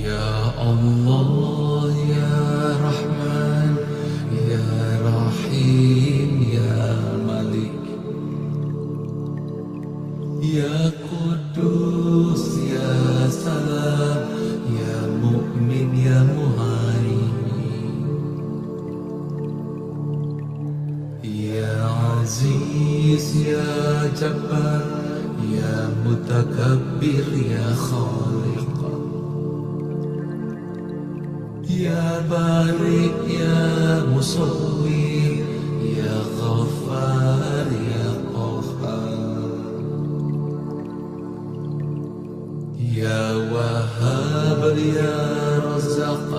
Ya Allah ya Rahman ya Rahim ya Malik ya Kudus ya Salam ya Mu'min ya Muhaimin ya Aziz ya Jabbar ya Mutakabbir ya Khaliq Ya Barik Ya Musawwir Ya Ghaffar Ya Qahhar Ya Wahhab Ya Razzaq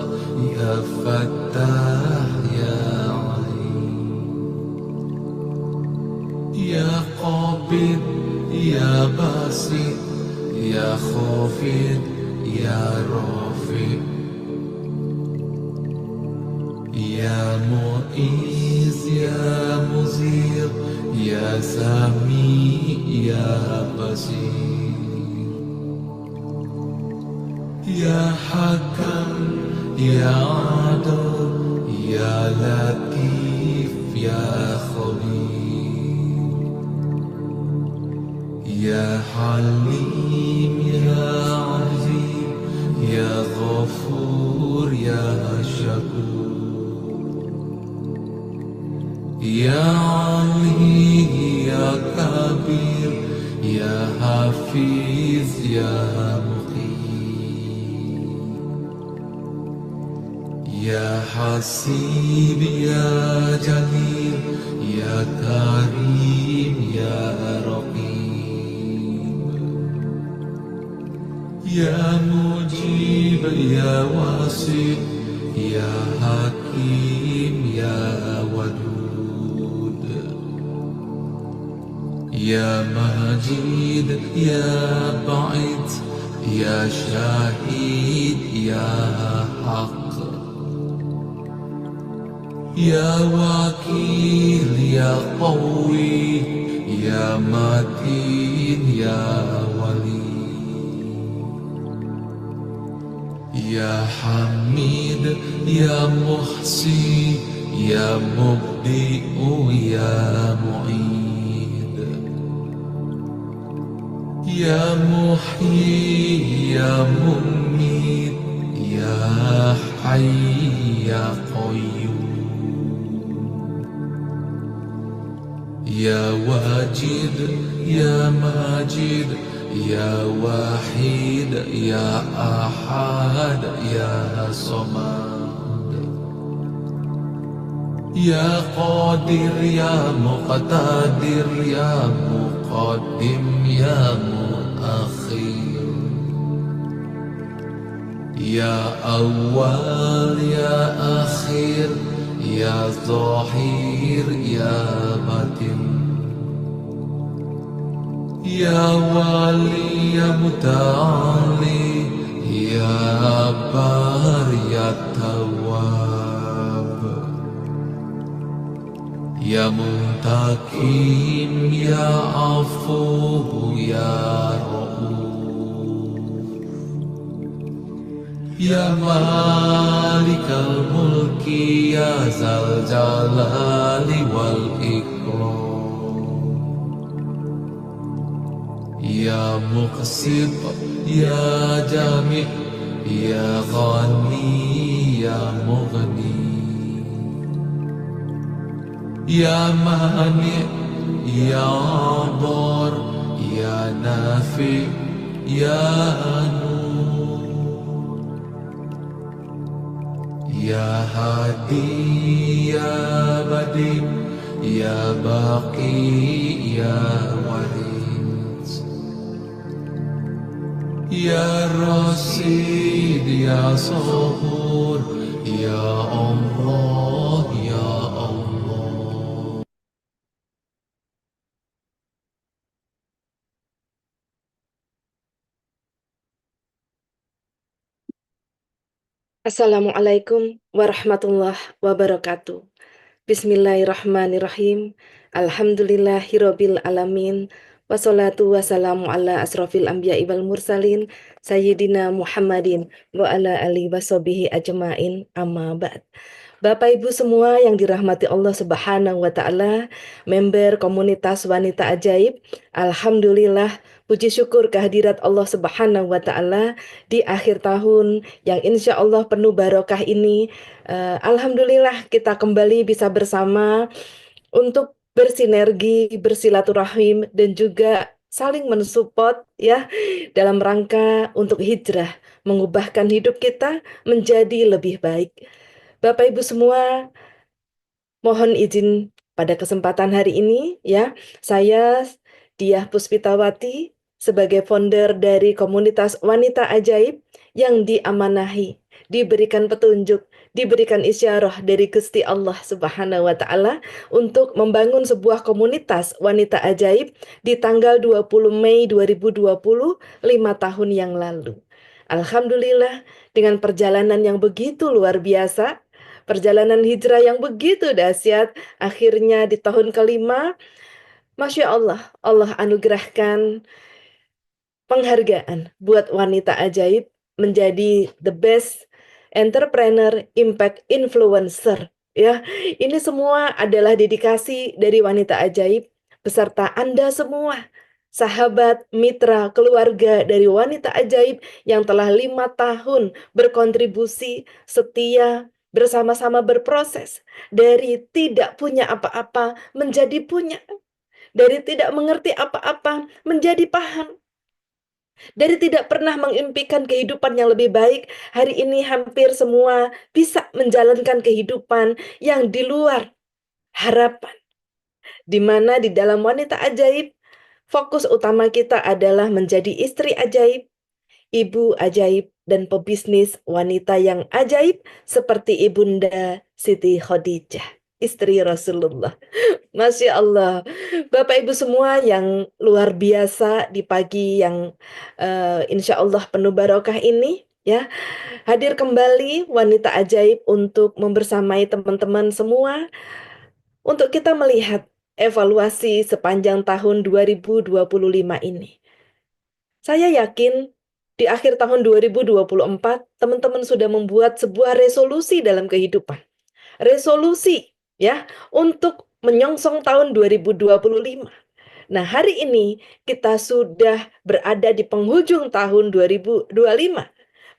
Ya Fattah Ya Alim Ya Qabid Ya Basit Ya Khafid Ya Rafi' Ya Mu'iz, Ya Muzir, Ya Sami, Ya Basir Ya Hakam, Ya Adil, Ya Latif, Ya Khabir Ya Halim, Ya Azim, Ya Ghafur, Ya Shakur Ya Ali, Ya Kabir, Ya Hafiz, Ya Muqim Ya Hasib, Ya Jalil, Ya Karim, Ya Raqib Ya Mujib, Ya Wasi' Ya Hakim, Ya Wadud Ya Majid, Ya Ba'id, Ya Syahid, Ya Haq Ya Wakil, Ya Qawi, Ya Matin, Ya Wali Ya Hamid, Ya Muhsi, Ya Mubdi'u, Ya Mu'id Ya Muhyi, Ya Mumit, Ya Hayy, Ya Qayyum Ya Wajid, Ya Majid, Ya Wahid, Ya Ahad, Ya Samad Ya Qadir, Ya Muqtadir, Ya Muqaddim, Ya Muakhir Ya Awwal, Ya Akhir, Ya Zahir, Ya Batin Ya Wali, Ya Muta'ali, Ya Bar, Ya Tawwab Ya Muntakim, Ya Afu, Ya Ra'uf Ya Malikal Mulki, Ya Zal Jalali wal Ikram Ya Muqsit, Ya Jami', Ya Ghani, Ya Mughni Ya Mani', Ya Dar, Ya Nafi', Ya Nur Ya Hadi, Ya Badi, Ya Baqi, Ya Waris Ya Rasid, Ya Sabur, Ya Allah, Ya Allah Assalamualaikum warahmatullahi wabarakatuh. Bismillahirrahmanirrahim. Alhamdulillahirabbil alamin. wassalatu wassalamu ala asrofil anbiya'i wal mursalin Sayyidina Muhammadin wa ala alihi washabihi ajmain amma ba'd. Bapak Ibu semua yang dirahmati Allah Subhanahu wa taala, member komunitas wanita ajaib, alhamdulillah puji syukur kehadirat Allah Subhanahu wa taala di akhir tahun yang insya Allah penuh barokah ini. Alhamdulillah kita kembali bisa bersama untuk bersinergi, bersilaturahim dan juga saling mensupport ya dalam rangka untuk hijrah, mengubahkan hidup kita menjadi lebih baik. Bapak Ibu semua, mohon izin pada kesempatan hari ini ya, saya Diah Puspitawati sebagai founder dari komunitas wanita ajaib yang diamanahi, diberikan petunjuk, diberikan isyarah dari Gusti Allah Subhanahu wa taala untuk membangun sebuah komunitas wanita ajaib di tanggal 20 Mei 2020, 5 tahun yang lalu. Alhamdulillah dengan perjalanan yang begitu luar biasa, perjalanan hijrah yang begitu dahsyat, akhirnya di tahun kelima, Masya Allah, Allah anugerahkan penghargaan buat wanita ajaib menjadi the best entrepreneur impact influencer. Ya, ini semua adalah dedikasi dari wanita ajaib beserta Anda semua, sahabat, mitra, keluarga dari wanita ajaib yang telah 5 tahun berkontribusi setia bersama-sama berproses dari tidak punya apa-apa menjadi punya, dari tidak mengerti apa-apa menjadi paham, dari tidak pernah mengimpikan kehidupan yang lebih baik, hari ini hampir semua bisa menjalankan kehidupan yang di luar harapan. Di mana di dalam wanita ajaib, fokus utama kita adalah menjadi istri ajaib, ibu ajaib, dan pebisnis wanita yang ajaib seperti Ibunda Siti Khadijah, istri Rasulullah. Masya Allah, Bapak Ibu semua yang luar biasa di pagi yang insya Allah penuh barokah ini, ya, hadir kembali wanita ajaib untuk membersamai teman-teman semua untuk kita melihat evaluasi sepanjang tahun 2025 ini. Saya yakin di akhir tahun 2024 teman-teman sudah membuat sebuah resolusi dalam kehidupan. Resolusi ya untuk menyongsong tahun 2025. Nah, hari ini kita sudah berada di penghujung tahun 2025.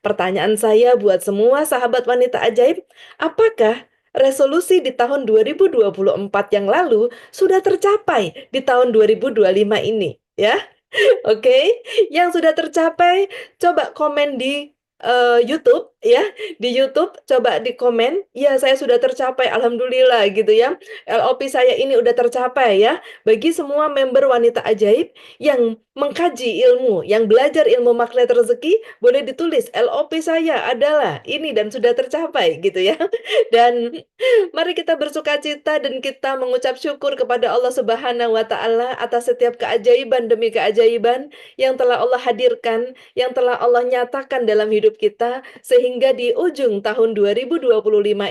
Pertanyaan saya buat semua sahabat wanita ajaib, apakah resolusi di tahun 2024 yang lalu sudah tercapai di tahun 2025 ini? Ya, oke. Yang sudah tercapai, coba komen di YouTube ya, di YouTube coba di komen, ya saya sudah tercapai, alhamdulillah gitu ya. LOP saya ini udah tercapai ya. Bagi semua member wanita ajaib yang mengkaji ilmu, yang belajar ilmu magnet rezeki, boleh ditulis LOP saya adalah ini dan sudah tercapai gitu ya. Dan mari kita bersukacita dan kita mengucap syukur kepada Allah Subhanahu wa taala atas setiap keajaiban demi keajaiban yang telah Allah hadirkan, yang telah Allah nyatakan dalam hidup kita, sehingga di ujung tahun 2025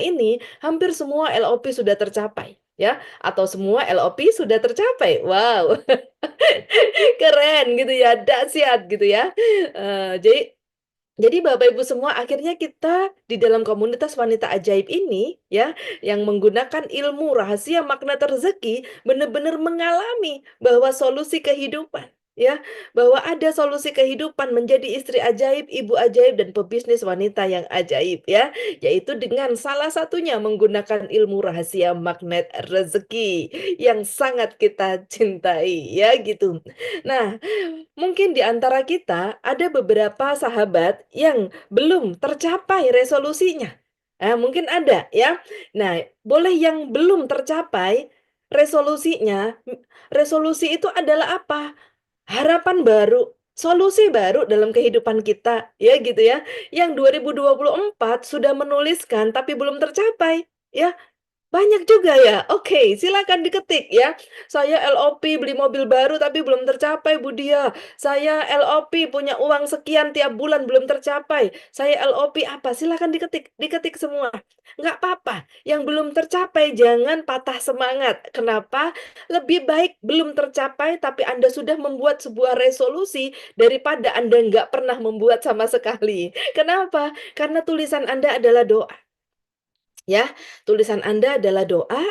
ini hampir semua LOP sudah tercapai ya, atau semua LOP sudah tercapai. Wow. Keren gitu ya, dahsyat gitu ya. Jadi Bapak Ibu semua, akhirnya kita di dalam komunitas wanita ajaib ini ya, yang menggunakan ilmu rahasia magnet rezeki, benar-benar mengalami bahwa solusi kehidupan ya, bahwa ada solusi kehidupan menjadi istri ajaib, ibu ajaib, dan pebisnis wanita yang ajaib ya, yaitu dengan salah satunya menggunakan ilmu rahasia magnet rezeki yang sangat kita cintai ya gitu. Nah, mungkin di antara kita ada beberapa sahabat yang belum tercapai resolusinya. Mungkin ada ya. Nah, boleh yang belum tercapai resolusinya. Resolusi itu adalah apa? Harapan baru, solusi baru dalam kehidupan kita, ya gitu ya. Yang 2024 sudah menuliskan tapi belum tercapai, ya. Banyak juga ya? Oke, silakan diketik ya. Saya LOP beli mobil baru tapi belum tercapai, Bu Dia. Saya LOP punya uang sekian tiap bulan belum tercapai. Saya LOP apa? Silakan diketik, diketik semua. Nggak apa-apa. Yang belum tercapai jangan patah semangat. Kenapa? Lebih baik belum tercapai tapi Anda sudah membuat sebuah resolusi daripada Anda nggak pernah membuat sama sekali. Kenapa? Karena tulisan Anda adalah doa. Ya, tulisan Anda adalah doa.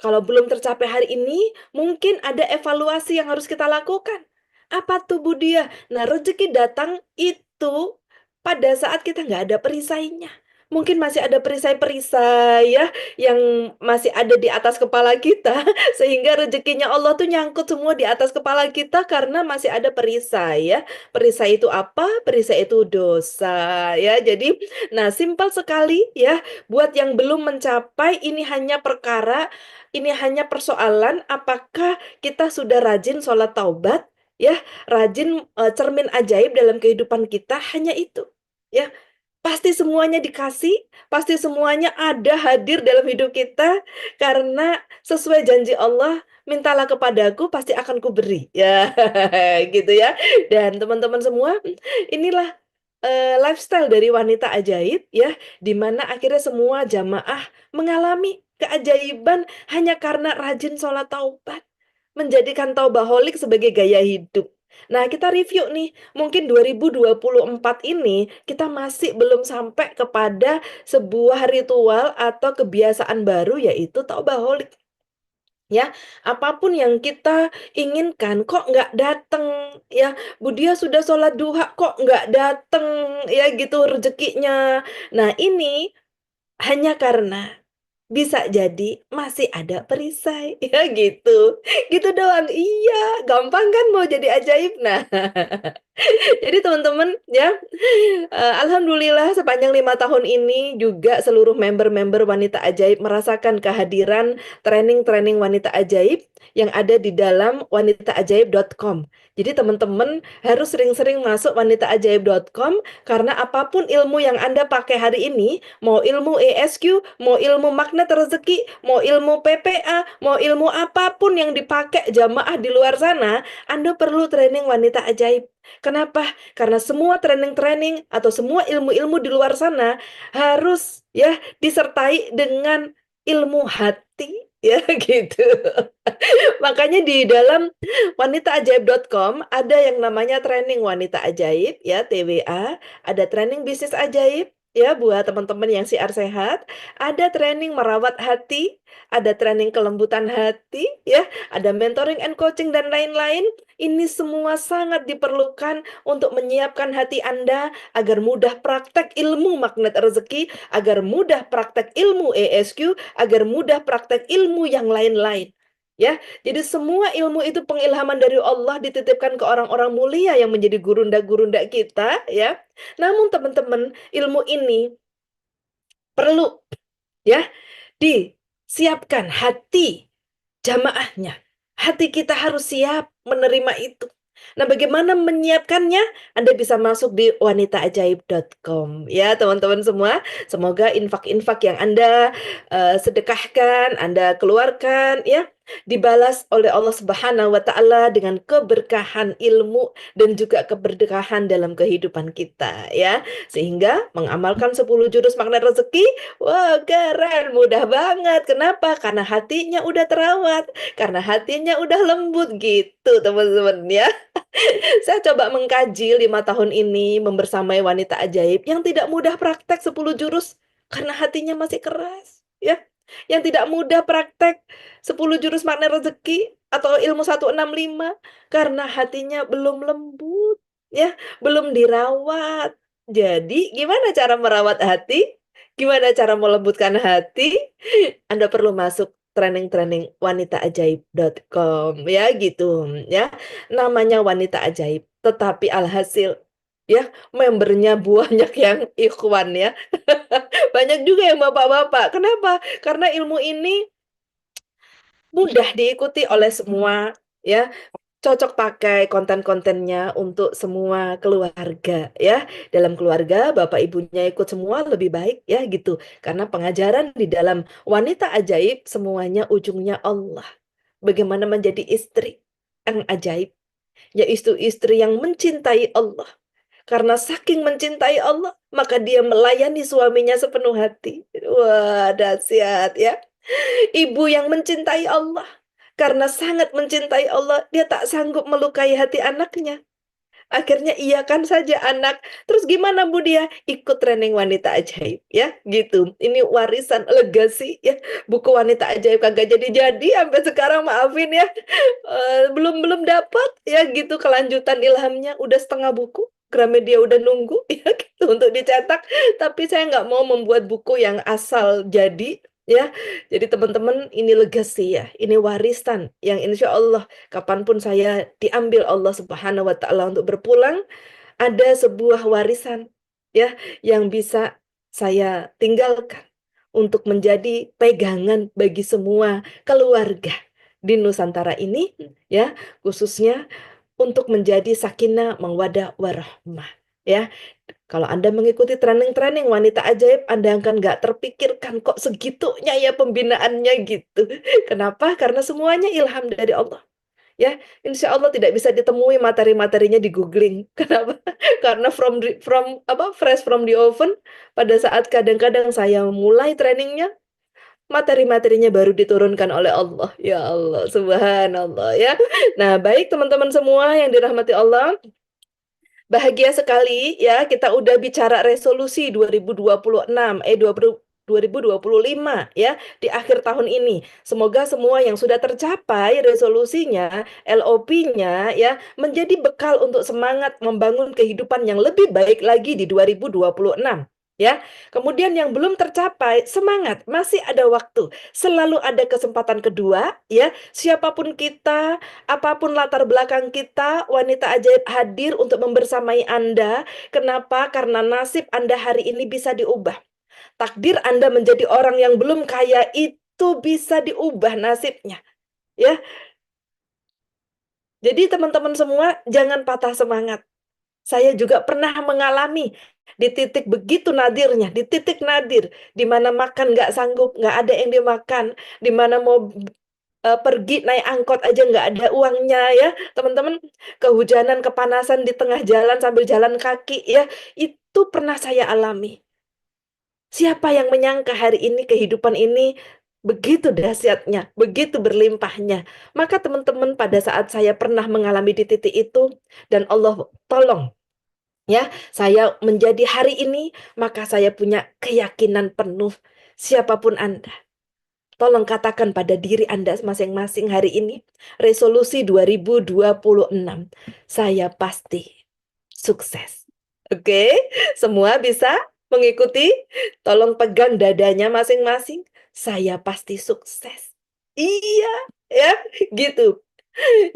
Kalau belum tercapai hari ini, mungkin ada evaluasi yang harus kita lakukan. Apa tuh, Bu Dia? Nah, rezeki datang itu pada saat kita nggak ada perisainya. Mungkin masih ada perisai-perisai ya, yang masih ada di atas kepala kita, sehingga rezekinya Allah tuh nyangkut semua di atas kepala kita karena masih ada perisai ya. Perisai itu apa? Perisai itu dosa ya. Jadi, nah simpel sekali ya, buat yang belum mencapai ini hanya persoalan apakah kita sudah rajin sholat taubat, ya, rajin cermin ajaib dalam kehidupan kita, hanya itu. Ya, pasti semuanya dikasih, pasti semuanya ada hadir dalam hidup kita karena sesuai janji Allah, mintalah kepadaku pasti akan kuberi. Ya, gitu ya. Dan teman-teman semua, inilah lifestyle dari wanita ajaib ya, di mana akhirnya semua jamaah mengalami keajaiban hanya karena rajin sholat taubat, menjadikan taubaholik sebagai gaya hidup. Nah, kita review nih, mungkin 2024 ini kita masih belum sampai kepada sebuah ritual atau kebiasaan baru yaitu taubaholik. Ya, apapun yang kita inginkan kok nggak dateng ya, Bu Dia sudah sholat duha kok nggak dateng ya gitu rezekinya. Nah ini hanya karena bisa jadi masih ada perisai ya gitu. Gitu doang. Iya, gampang kan mau jadi ajaib. Nah, jadi teman-teman ya, alhamdulillah sepanjang 5 tahun ini juga seluruh member-member Wanita Ajaib merasakan kehadiran training-training Wanita Ajaib yang ada di dalam wanitaajaib.com. Jadi teman-teman harus sering-sering masuk wanitaajaib.com karena apapun ilmu yang Anda pakai hari ini, mau ilmu ESQ, mau ilmu magnet rezeki, mau ilmu PPA, mau ilmu apapun yang dipakai jamaah di luar sana, Anda perlu training Wanita Ajaib. Kenapa? Karena semua training-training atau semua ilmu-ilmu di luar sana harus ya disertai dengan ilmu hati ya gitu. Makanya di dalam wanitaajaib.com ada yang namanya training wanita ajaib ya TWA, ada training bisnis ajaib ya buat teman-teman yang siar sehat, ada training merawat hati, ada training kelembutan hati ya, ada mentoring and coaching dan lain-lain. Ini semua sangat diperlukan untuk menyiapkan hati Anda agar mudah praktek ilmu magnet rezeki, agar mudah praktek ilmu ESQ, agar mudah praktek ilmu yang lain-lain. Ya, jadi semua ilmu itu pengilhaman dari Allah dititipkan ke orang-orang mulia yang menjadi gurunda-gurunda kita, ya. Namun teman-teman, ilmu ini perlu ya disiapkan hati jamaahnya. Hati kita harus siap menerima itu. Nah, bagaimana menyiapkannya? Anda bisa masuk di wanitaajaib.com ya, teman-teman semua. Semoga infak-infak yang Anda sedekahkan, Anda keluarkan ya, dibalas oleh Allah Subhanahu wa taala dengan keberkahan ilmu dan juga keberkahan dalam kehidupan kita ya. Sehingga mengamalkan 10 jurus magnet rezeki, wah keren, mudah banget. Kenapa? Karena hatinya udah terawat, karena hatinya udah lembut gitu, teman-teman ya. Saya coba mengkaji 5 tahun ini membersamai wanita ajaib yang tidak mudah praktek 10 jurus karena hatinya masih keras ya. Yang tidak mudah praktek 10 jurus magnet rezeki atau ilmu 165 karena hatinya belum lembut ya, belum dirawat. Jadi gimana cara merawat hati? Gimana cara melembutkan hati? Anda perlu masuk training-training wanitaajaib.com ya gitu ya. Namanya Wanita Ajaib, tetapi alhasil ya membernya banyak yang ikhwan ya. Banyak juga yang bapak-bapak. Kenapa? Karena ilmu ini mudah diikuti oleh semua ya. cocok pakai konten-kontennya untuk semua keluarga ya. Dalam keluarga bapak ibunya ikut semua lebih baik ya gitu. Karena pengajaran di dalam Wanita Ajaib semuanya ujungnya Allah. Bagaimana menjadi istri yang ajaib, yaitu istri yang mencintai Allah. Karena saking mencintai Allah, maka dia melayani suaminya sepenuh hati. Wah, dahsyat ya. Ibu yang mencintai Allah. Karena sangat mencintai Allah, dia tak sanggup melukai hati anaknya. Akhirnya iakan saja anak. Terus gimana Bu dia? Ikut training Wanita Ajaib ya, gitu. Ini warisan legacy ya. Buku Wanita Ajaib kagak jadi-jadi sampai sekarang, maafin ya. Belum belum dapat ya gitu kelanjutan ilhamnya. Udah setengah buku. Gramedia udah nunggu ya gitu untuk dicetak. Tapi saya nggak mau membuat buku yang asal jadi ya. Jadi teman-teman, ini legacy ya. Ini warisan yang insya Allah kapanpun saya diambil Allah Subhanahu wa Ta'ala untuk berpulang, ada sebuah warisan ya yang bisa saya tinggalkan untuk menjadi pegangan bagi semua keluarga di Nusantara ini ya, khususnya untuk menjadi sakinah mawaddah warahmah ya. Kalau Anda mengikuti training-training Wanita Ajaib, Anda akan nggak terpikirkan kok segitunya ya pembinaannya gitu. Kenapa? Karena semuanya ilham dari Allah. Ya, insya Allah tidak bisa ditemui materi-materinya di googling. Kenapa? Karena fresh from the oven. Pada saat kadang-kadang saya mulai trainingnya, materi-materinya baru diturunkan oleh Allah. Ya Allah, subhanallah ya. Nah, baik teman-teman semua yang dirahmati Allah. Bahagia sekali ya, kita udah bicara resolusi 2026, 2025 ya, di akhir tahun ini. Semoga semua yang sudah tercapai resolusinya, LOP-nya ya, menjadi bekal untuk semangat membangun kehidupan yang lebih baik lagi di 2026. Ya, kemudian yang belum tercapai, semangat, masih ada waktu. Selalu ada kesempatan kedua, ya. Siapapun kita, apapun latar belakang kita, Wanita Ajaib hadir untuk membersamai Anda. Kenapa? Karena nasib Anda hari ini bisa diubah. Takdir Anda menjadi orang yang belum kaya itu bisa diubah nasibnya. Ya, jadi teman-teman semua jangan patah semangat. Saya juga pernah mengalami di titik begitu nadirnya, di titik nadir, di mana makan nggak sanggup, nggak ada yang dimakan, di mana mau pergi naik angkot aja nggak ada uangnya ya teman-teman, kehujanan kepanasan di tengah jalan sambil jalan kaki ya, itu pernah saya alami. Siapa yang menyangka hari ini kehidupan ini begitu dahsyatnya, begitu berlimpahnya. Maka teman-teman, pada saat saya pernah mengalami di titik itu dan Allah tolong ya saya menjadi hari ini, maka saya punya keyakinan penuh, siapapun Anda, tolong katakan pada diri Anda masing-masing hari ini, resolusi 2026, saya pasti sukses. Oke, semua bisa mengikuti? Tolong pegang dadanya masing-masing. Saya pasti sukses. Iya, ya, gitu.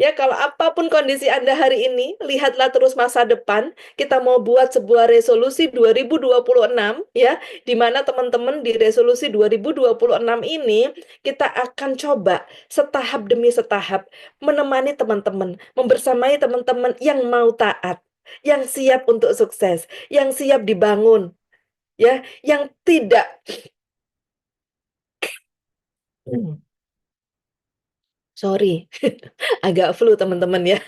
Ya, kalau apapun kondisi Anda hari ini, lihatlah terus masa depan. Kita mau buat sebuah resolusi 2026, ya, di mana teman-teman di resolusi 2026 ini, kita akan coba setahap demi setahap menemani teman-teman, membersamai teman-teman yang mau taat, yang siap untuk sukses, yang siap dibangun, ya, yang tidak sorry, agak flu teman-teman ya.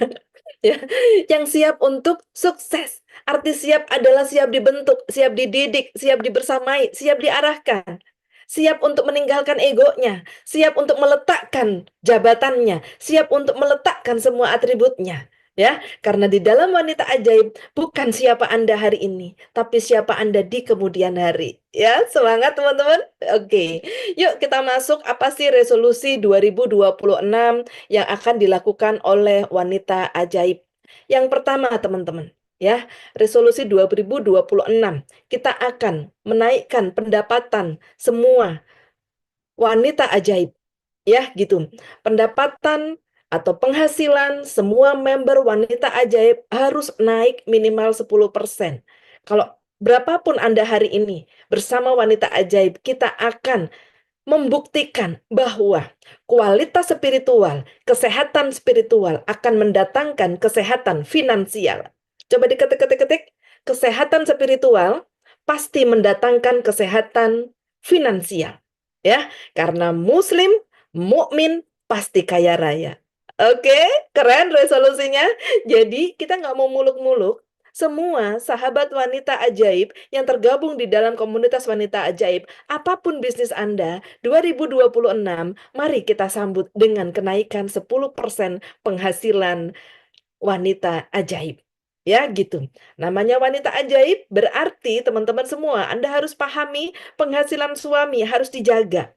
Ya, yang siap untuk sukses. Arti siap adalah siap dibentuk, siap dididik, siap dibersamai, siap diarahkan. Siap untuk meninggalkan egonya, siap untuk meletakkan jabatannya, siap untuk meletakkan semua atributnya. Ya, karena di dalam Wanita Ajaib bukan siapa Anda hari ini, tapi siapa Anda di kemudian hari. Ya, semangat teman-teman. Oke. Yuk kita masuk, apa sih resolusi 2026 yang akan dilakukan oleh Wanita Ajaib? Yang pertama teman-teman, ya, resolusi 2026, kita akan menaikkan pendapatan semua Wanita Ajaib, ya gitu. Pendapatan atau penghasilan semua member Wanita Ajaib harus naik minimal 10%. Kalau berapapun Anda hari ini bersama Wanita Ajaib, kita akan membuktikan bahwa kualitas spiritual, kesehatan spiritual akan mendatangkan kesehatan finansial. Coba diketik-ketik-ketik, kesehatan spiritual pasti mendatangkan kesehatan finansial. Ya, karena muslim, mukmin pasti kaya raya. Oke, keren resolusinya. Jadi kita nggak mau muluk-muluk. Semua sahabat wanita ajaib yang tergabung di dalam komunitas wanita ajaib, apapun bisnis Anda, 2026, mari kita sambut dengan kenaikan 10% penghasilan wanita ajaib. Ya, gitu. Namanya wanita ajaib berarti teman-teman semua, Anda harus pahami penghasilan suami harus dijaga.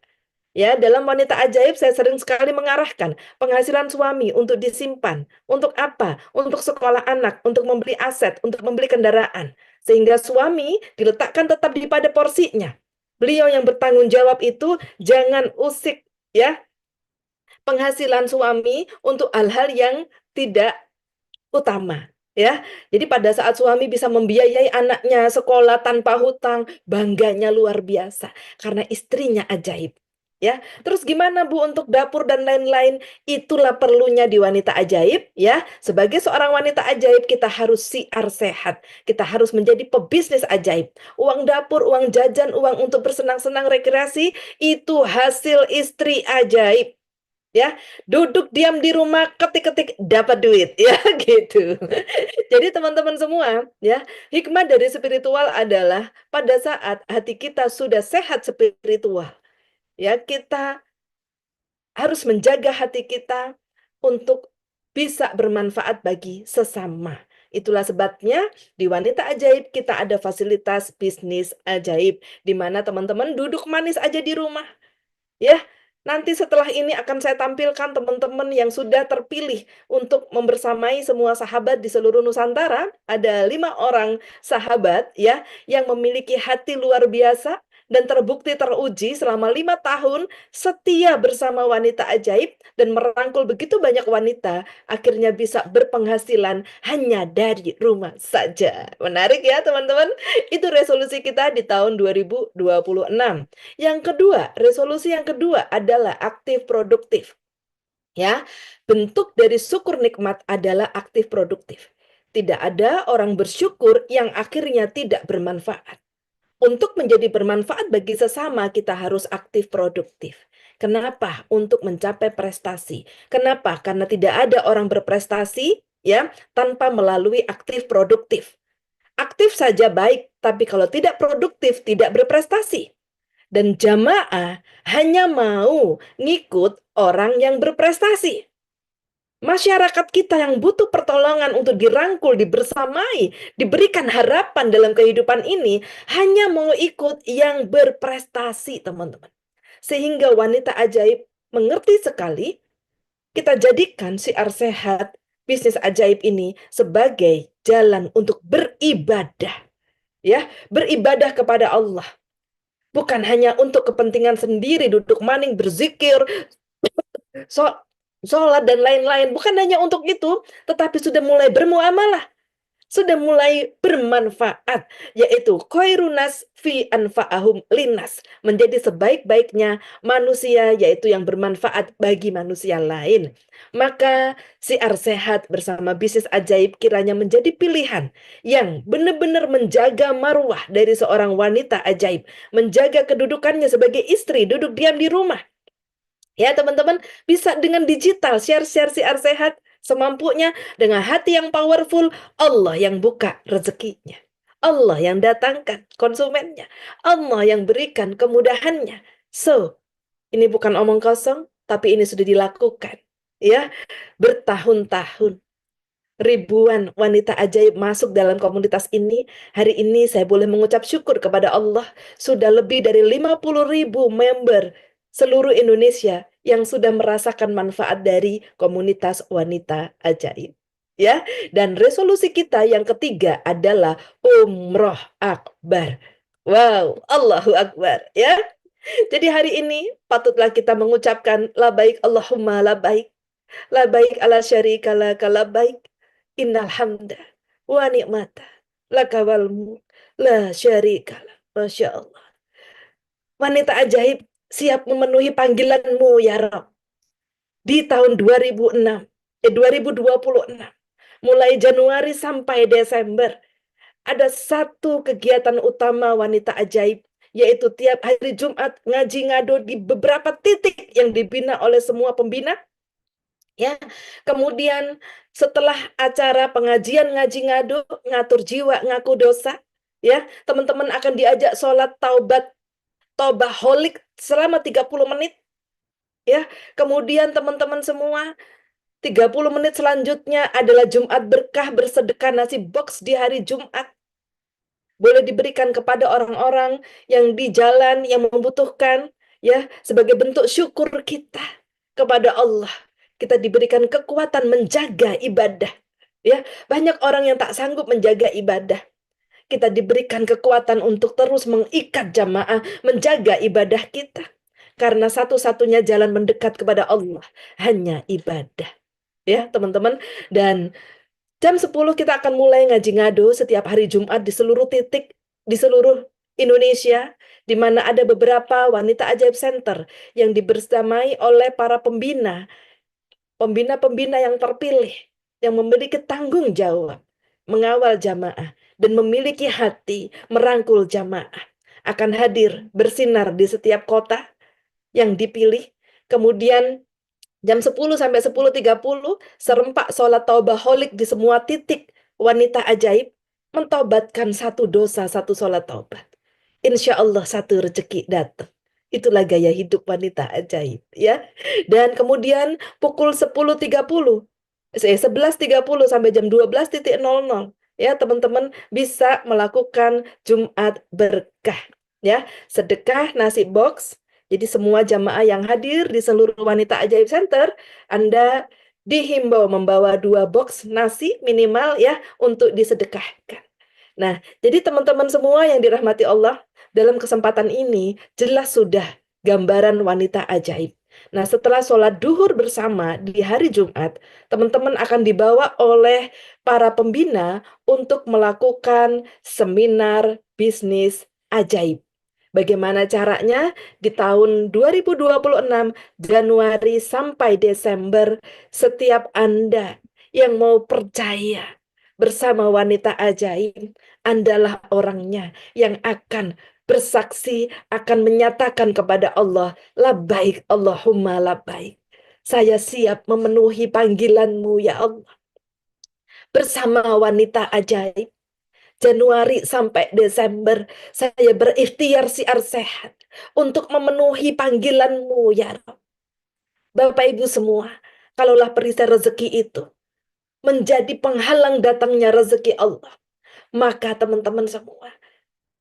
Ya, dalam wanita ajaib saya sering sekali mengarahkan penghasilan suami untuk disimpan. Untuk apa? Untuk sekolah anak, untuk membeli aset, untuk membeli kendaraan. Sehingga suami diletakkan tetap di pada porsinya. Beliau yang bertanggung jawab itu jangan usik ya penghasilan suami untuk hal-hal yang tidak utama. Ya, jadi pada saat suami bisa membiayai anaknya sekolah tanpa hutang, bangganya luar biasa karena istrinya ajaib. Ya, terus gimana Bu untuk dapur dan lain-lain? Itulah perlunya di wanita ajaib ya. Sebagai seorang wanita ajaib kita harus siar sehat. Kita harus menjadi pebisnis ajaib. Uang dapur, uang jajan, uang untuk bersenang-senang rekreasi itu hasil istri ajaib. Ya, duduk diam di rumah ketik-ketik dapat duit ya gitu. Jadi teman-teman semua ya, hikmah dari spiritual adalah pada saat hati kita sudah sehat spiritual, ya kita harus menjaga hati kita untuk bisa bermanfaat bagi sesama. Itulah sebabnya di Wanita Ajaib kita ada fasilitas bisnis ajaib di mana teman-teman duduk manis aja di rumah. Ya, nanti setelah ini akan saya tampilkan teman-teman yang sudah terpilih untuk membersamai semua sahabat di seluruh Nusantara. Ada 5 orang sahabat ya yang memiliki hati luar biasa dan terbukti teruji selama 5 tahun setia bersama wanita ajaib dan merangkul begitu banyak wanita, akhirnya bisa berpenghasilan hanya dari rumah saja. Menarik ya teman-teman? Itu resolusi kita di tahun 2026. Yang kedua, resolusi yang kedua adalah aktif produktif. Ya, bentuk dari syukur nikmat adalah aktif produktif. Tidak ada orang bersyukur yang akhirnya tidak bermanfaat. Untuk menjadi bermanfaat bagi sesama, kita harus aktif produktif. Kenapa? Untuk mencapai prestasi. Kenapa? Karena tidak ada orang berprestasi ya tanpa melalui aktif produktif. Aktif saja baik, tapi kalau tidak produktif tidak berprestasi. Dan jamaah hanya mau ngikut orang yang berprestasi. Masyarakat kita yang butuh pertolongan untuk dirangkul, dibersamai, diberikan harapan dalam kehidupan ini, hanya mau ikut yang berprestasi, teman-teman. Sehingga wanita ajaib mengerti sekali, kita jadikan siar sehat, bisnis ajaib ini sebagai jalan untuk beribadah. Ya, beribadah kepada Allah. Bukan hanya untuk kepentingan sendiri, duduk maning, berzikir, so- sholat, dan lain-lain. Bukan hanya untuk itu, tetapi sudah mulai bermuamalah. Sudah mulai bermanfaat, yaitu khairunas fi anfa'ahum linas, menjadi sebaik-baiknya manusia, yaitu yang bermanfaat bagi manusia lain. Maka siar sehat bersama bisnis ajaib kiranya menjadi pilihan yang benar-benar menjaga marwah dari seorang wanita ajaib, menjaga kedudukannya sebagai istri, duduk diam di rumah. Ya teman-teman, bisa dengan digital, share-share siar sehat semampunya, dengan hati yang powerful, Allah yang buka rezekinya. Allah yang datangkan konsumennya. Allah yang berikan kemudahannya. So, ini bukan omong kosong, tapi ini sudah dilakukan. Ya, bertahun-tahun. Ribuan wanita ajaib masuk dalam komunitas ini. Hari ini saya boleh mengucap syukur kepada Allah. Sudah lebih dari 50.000 member seluruh Indonesia yang sudah merasakan manfaat dari komunitas wanita ajaib. Ya, dan resolusi kita yang ketiga adalah umroh akbar. Wow, Allahu Akbar ya. Jadi hari ini patutlah kita mengucapkan labaik Allahumma labaik. Labaik ala syarika laka labaik. Innal hamda wa ni'mata laka wal mulk la syarika la. Masya Allah. Wanita ajaib siap memenuhi panggilan-Mu ya Rabb. Di tahun 2026, mulai Januari sampai Desember, ada satu kegiatan utama wanita ajaib, yaitu tiap hari Jumat ngaji ngado di beberapa titik yang dibina oleh semua pembina. Ya, kemudian setelah acara pengajian ngaji ngado, ngatur jiwa, ngaku dosa, ya, teman-teman akan diajak sholat taubat, holik selama 30 menit. Ya, kemudian teman-teman semua 30 menit selanjutnya adalah Jumat berkah bersedekah nasi box di hari Jumat. Boleh diberikan kepada orang-orang yang di jalan yang membutuhkan, ya, sebagai bentuk syukur kita kepada Allah. Kita diberikan kekuatan menjaga ibadah. Ya, banyak orang yang tak sanggup menjaga ibadah. Kita diberikan kekuatan untuk terus mengikat jamaah, menjaga ibadah kita. Karena satu-satunya jalan mendekat kepada Allah hanya ibadah. Ya, teman-teman. Dan jam 10 kita akan mulai ngaji ngado setiap hari Jumat di seluruh titik, di seluruh Indonesia, di mana ada beberapa wanita ajaib center yang dibersamai oleh para pembina yang terpilih, yang memiliki tanggung jawab, mengawal jamaah, dan memiliki hati merangkul jamaah. Akan hadir bersinar di setiap kota yang dipilih. Kemudian jam 10 sampai 10.30 serempak sholat taubah holik di semua titik wanita ajaib, mentobatkan satu dosa, satu sholat taubat. Insya Allah satu rezeki datang. Itulah gaya hidup wanita ajaib, ya. Dan kemudian pukul 11.30 sampai jam 12.00, ya, teman-teman bisa melakukan Jumat berkah, ya. Sedekah nasi box. Jadi semua jamaah yang hadir di seluruh Wanita Ajaib Center, Anda dihimbau membawa 2 box nasi minimal, ya, untuk disedekahkan. Nah, jadi teman-teman semua yang dirahmati Allah, dalam kesempatan ini jelas sudah gambaran wanita ajaib. Nah, setelah sholat duhur bersama di hari Jumat, teman-teman akan dibawa oleh para pembina untuk melakukan seminar bisnis ajaib. Bagaimana caranya? Di tahun 2026, Januari sampai Desember, setiap Anda yang mau percaya bersama wanita ajaib, Andalah orangnya yang akan bersaksi, akan menyatakan kepada Allah, labbaik Allahumma labbaik. Saya siap memenuhi panggilan-Mu ya Allah. Bersama wanita ajaib, Januari sampai Desember, saya berikhtiar siar sehat untuk memenuhi panggilan-Mu ya Rabb. Bapak Ibu semua, kalaulah perisai rezeki itu menjadi penghalang datangnya rezeki Allah, maka teman-teman semua,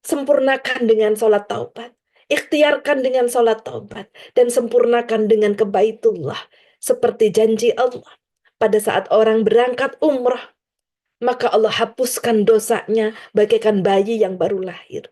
sempurnakan dengan sholat taubat, ikhtiarkan dengan sholat taubat, dan sempurnakan dengan ke Baitullah. Seperti janji Allah, pada saat orang berangkat umrah, maka Allah hapuskan dosanya bagaikan bayi yang baru lahir.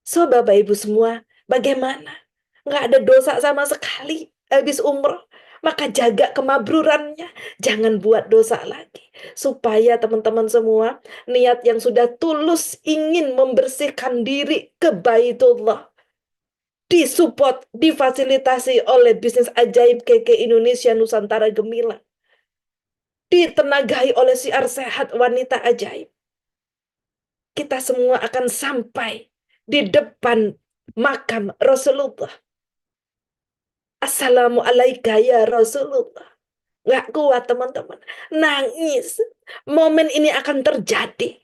So, Bapak Ibu semua, bagaimana? Nggak ada dosa sama sekali habis umrah. Maka jaga kemabrurannya. Jangan buat dosa lagi. Supaya teman-teman semua, niat yang sudah tulus ingin membersihkan diri ke Baitullah, disupport, difasilitasi oleh bisnis ajaib KK Indonesia Nusantara Gemilang, ditenagai oleh siar sehat wanita ajaib. Kita semua akan sampai di depan makam Rasulullah. Assalamualaikum ya Rasulullah. Nggak kuat teman-teman. Nangis. Momen ini akan terjadi.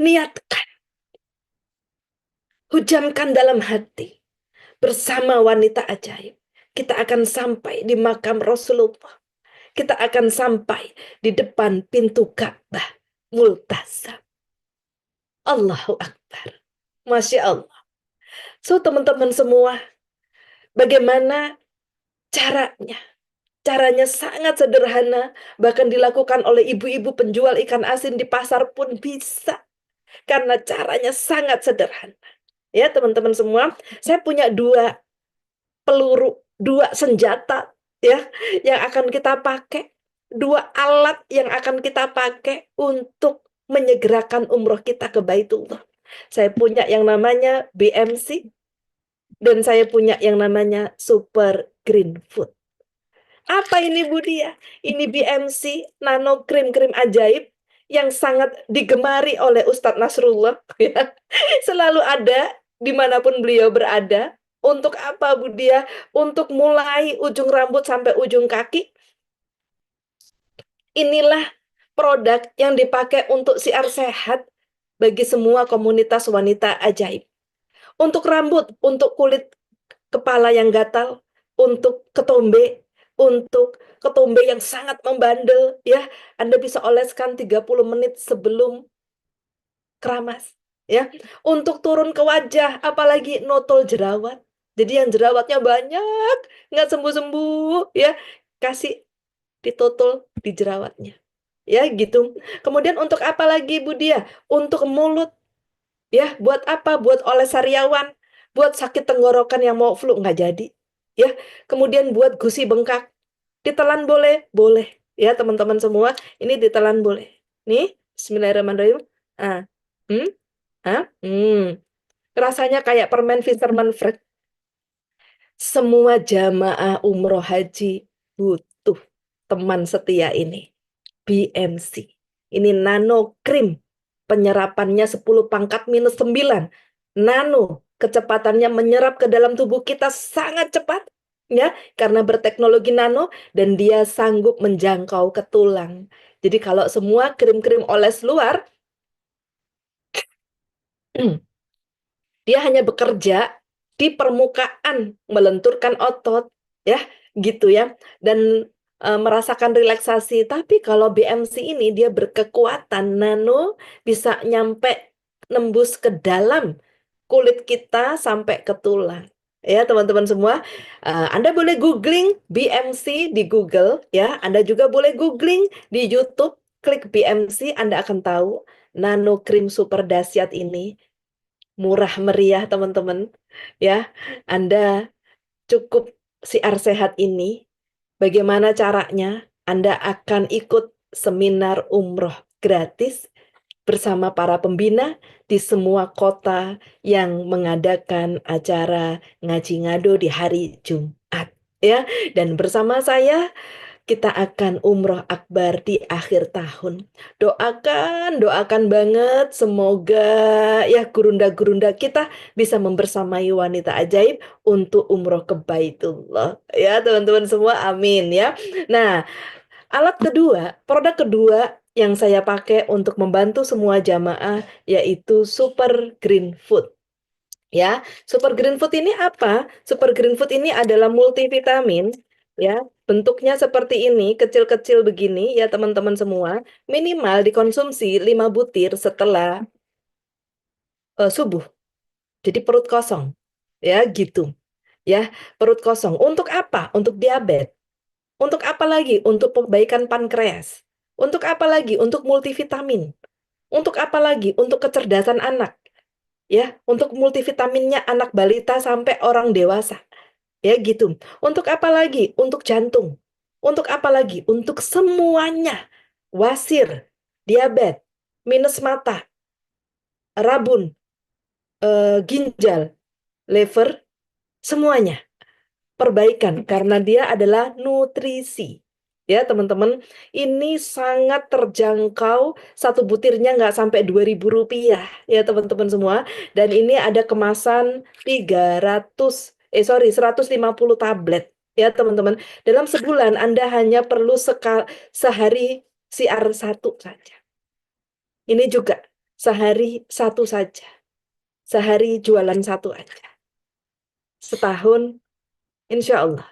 Niatkan. Hujamkan dalam hati. Bersama wanita ajaib. Kita akan sampai di makam Rasulullah. Kita akan sampai di depan pintu Ka'bah multazam. Allahu Akbar. Masya Allah. So teman-teman semua, bagaimana caranya? Caranya sangat sederhana, bahkan dilakukan oleh ibu-ibu penjual ikan asin di pasar pun bisa. Karena caranya sangat sederhana. Ya teman-teman semua, saya punya 2 peluru, 2 senjata, ya, yang akan kita pakai, 2 alat yang akan kita pakai untuk menyegerakan umroh kita ke Baitullah. Saya punya yang namanya BMC, dan saya punya yang namanya Super Green Food. Apa ini Bu Dia? Ini BMC Nano Krim Ajaib yang sangat digemari oleh Ustadz Nasrullah ya. Selalu ada dimanapun beliau berada. Untuk apa Bu Dia? Untuk mulai ujung rambut sampai ujung kaki. Inilah produk yang dipakai untuk siar sehat bagi semua komunitas wanita ajaib. Untuk rambut, untuk kulit kepala yang gatal, untuk ketombe yang sangat membandel, ya, Anda bisa oleskan 30 menit sebelum keramas, ya. Untuk turun ke wajah, apalagi notol jerawat. Jadi yang jerawatnya banyak, nggak sembuh-sembuh, ya, kasih ditotol di jerawatnya. Ya, gitu. Kemudian untuk apa lagi, Bu Dia? Untuk mulut. Ya, buat apa? Buat oleh sariawan, buat sakit tenggorokan yang mau flu nggak jadi. Ya, kemudian buat gusi bengkak, ditelan boleh, boleh. Ya, teman-teman semua, ini ditelan boleh. Nih, Bismillahirrahmanirrahim. Ah, hmm, rasanya kayak permen Fisherman Friend. Semua jamaah umroh haji butuh teman setia ini. BMC. Ini nano krim. Penyerapannya 10 pangkat minus 9. Nano, kecepatannya menyerap ke dalam tubuh kita sangat cepat. Ya, karena berteknologi nano dan dia sanggup menjangkau ke tulang. Jadi kalau semua krim-krim oles luar, dia hanya bekerja di permukaan, melenturkan otot, ya, gitu ya, dan merasakan relaksasi. Tapi kalau BMC ini dia berkekuatan nano, bisa nyampe nembus ke dalam kulit kita sampai ke tulang. Ya, teman-teman semua, Anda boleh googling BMC di Google, ya. Anda juga boleh googling di YouTube, klik BMC, Anda akan tahu nano krim super dahsyat ini murah meriah teman-teman ya. Anda cukup siar sehat ini. Bagaimana caranya? Anda akan ikut seminar umroh gratis bersama para pembina di semua kota yang mengadakan acara ngaji ngado di hari Jumat ya. Dan bersama saya kita akan umroh akbar di akhir tahun. Doakan banget semoga ya gurunda-gurunda kita bisa membersamai wanita ajaib untuk umroh ke Baitullah. Ya teman-teman semua, amin ya. Nah, produk kedua yang saya pakai untuk membantu semua jamaah yaitu Super Green Food. Ya, Super Green Food ini apa? Super Green Food ini adalah multivitamin, ya. Bentuknya seperti ini, kecil-kecil begini, ya teman-teman semua. Minimal dikonsumsi 5 butir setelah subuh. Jadi perut kosong, ya gitu. Ya, perut kosong. Untuk apa? Untuk diabetes. Untuk apa lagi? Untuk perbaikan pankreas. Untuk apa lagi? Untuk multivitamin. Untuk apa lagi? Untuk kecerdasan anak. Ya, untuk multivitaminnya anak balita sampai orang dewasa. Ya gitu. Untuk apa lagi? Untuk jantung. Untuk apa lagi? Untuk semuanya. Wasir, diabetes, minus mata, rabun, ginjal, liver, semuanya. Perbaikan karena dia adalah nutrisi. Ya teman-teman, ini sangat terjangkau, satu butirnya nggak sampai Rp2.000 ya teman-teman semua. Dan ini ada kemasan 150 tablet ya teman-teman. Dalam sebulan Anda hanya perlu sehari siar satu saja. Ini juga sehari satu saja. Sehari jualan satu aja. Setahun insya Allah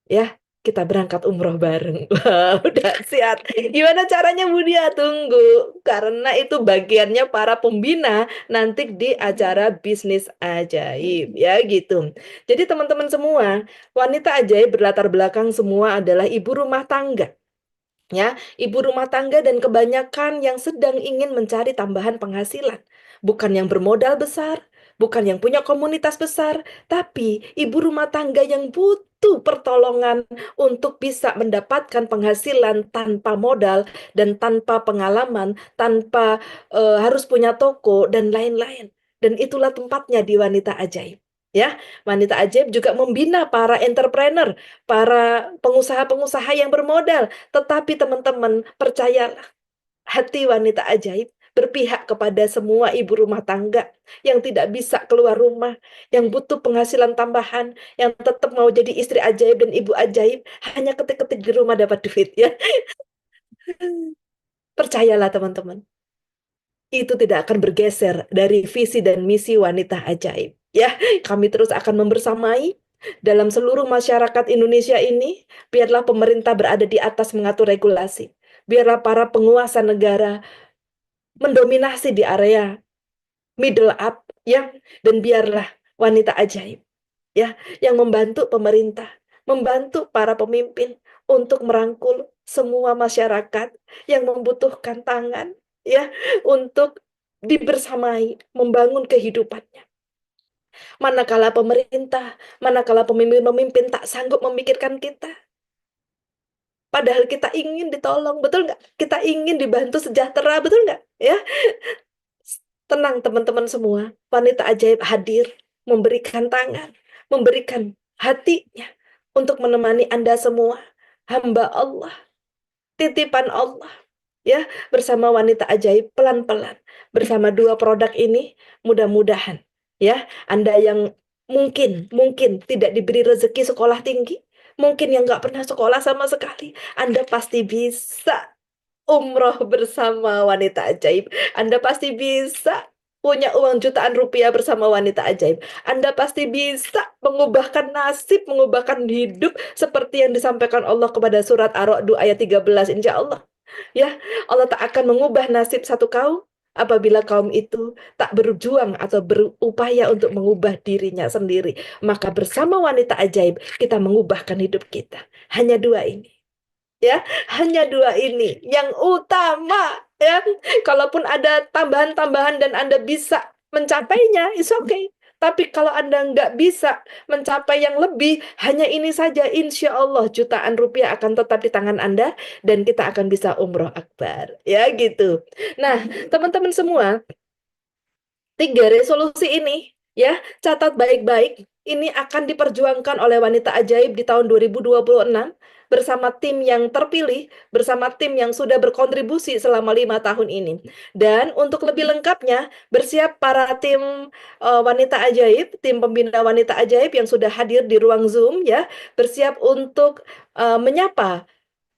ya kita berangkat umroh bareng. Wah, udah siap. Gimana caranya Bu Dia? Tunggu. Karena itu bagiannya para pembina nanti di acara bisnis ajaib. Ya gitu. Jadi teman-teman semua, wanita ajaib berlatar belakang semua adalah ibu rumah tangga. Ya, ibu rumah tangga dan kebanyakan yang sedang ingin mencari tambahan penghasilan. Bukan yang bermodal besar, bukan yang punya komunitas besar, tapi ibu rumah tangga yang butuh pertolongan untuk bisa mendapatkan penghasilan tanpa modal dan tanpa pengalaman, tanpa harus punya toko dan lain-lain. Dan itulah tempatnya di Wanita Ajaib. Ya, Wanita Ajaib juga membina para entrepreneur, para pengusaha-pengusaha yang bermodal. Tetapi teman-teman, percayalah, hati Wanita Ajaib berpihak kepada semua ibu rumah tangga yang tidak bisa keluar rumah, yang butuh penghasilan tambahan, yang tetap mau jadi istri ajaib dan ibu ajaib, hanya ketik-ketik di rumah dapat duit ya. Percayalah teman-teman, itu tidak akan bergeser dari visi dan misi Wanita Ajaib. Ya, kami terus akan membersamai dalam seluruh masyarakat Indonesia ini. Biarlah pemerintah berada di atas mengatur regulasi. Biarlah para penguasa negara mendominasi di area middle up, ya, dan biarlah Wanita Ajaib, ya, yang membantu pemerintah, membantu para pemimpin untuk merangkul semua masyarakat yang membutuhkan tangan, ya, untuk dibersamai membangun kehidupannya. Manakala pemerintah, manakala pemimpin-pemimpin tak sanggup memikirkan kita, padahal kita ingin ditolong, betul nggak? Kita ingin dibantu sejahtera, betul nggak? Ya, tenang teman-teman semua, Wanita Ajaib hadir, memberikan tangan, memberikan hatinya untuk menemani Anda semua, hamba Allah, titipan Allah, ya, bersama Wanita Ajaib pelan-pelan. Bersama dua produk ini, mudah-mudahan, ya, Anda yang mungkin tidak diberi rezeki sekolah tinggi, mungkin yang nggak pernah sekolah sama sekali, Anda pasti bisa umroh bersama Wanita Ajaib. Anda pasti bisa punya uang jutaan rupiah bersama Wanita Ajaib. Anda pasti bisa mengubahkan nasib, mengubahkan hidup seperti yang disampaikan Allah kepada surat Ar-Ra'd ayat 13. Insya Allah. Ya, Allah tak akan mengubah nasib satu kaum apabila kaum itu tak berjuang atau berupaya untuk mengubah dirinya sendiri. Maka bersama Wanita Ajaib kita mengubahkan hidup kita. Hanya dua ini. Ya, hanya dua ini yang utama, ya. Kalaupun ada tambahan-tambahan dan Anda bisa mencapainya, it's okay. Tapi kalau Anda nggak bisa mencapai yang lebih, hanya ini saja, insya Allah jutaan rupiah akan tetap di tangan Anda dan kita akan bisa umroh akbar. Ya gitu. Nah, teman-teman semua, tiga resolusi ini, ya, catat baik-baik. Ini akan diperjuangkan oleh Wanita Ajaib di tahun 2026 bersama tim yang terpilih, bersama tim yang sudah berkontribusi selama 5 tahun ini. Dan untuk lebih lengkapnya, bersiap para tim Wanita Ajaib, tim pembina Wanita Ajaib yang sudah hadir di ruang Zoom, ya, bersiap untuk menyapa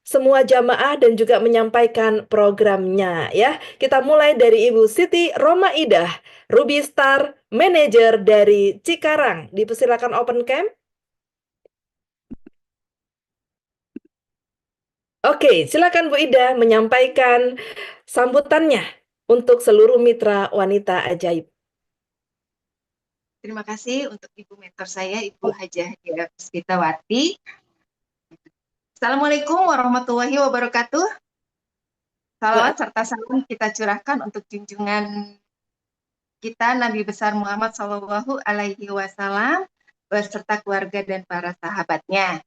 semua jamaah dan juga menyampaikan programnya, ya. Kita mulai dari Ibu Siti Romaidah, Ruby Star Manager dari Cikarang. Dipersilakan open cam. Oke, silakan Bu Ida menyampaikan sambutannya untuk seluruh mitra Wanita Ajaib. Terima kasih untuk Ibu mentor saya, Ibu Hajah Puspitawati. Assalamualaikum warahmatullahi wabarakatuh. Salawat serta salam kita curahkan untuk junjungan kita Nabi besar Muhammad Shallallahu Alaihi Wasallam beserta keluarga dan para sahabatnya.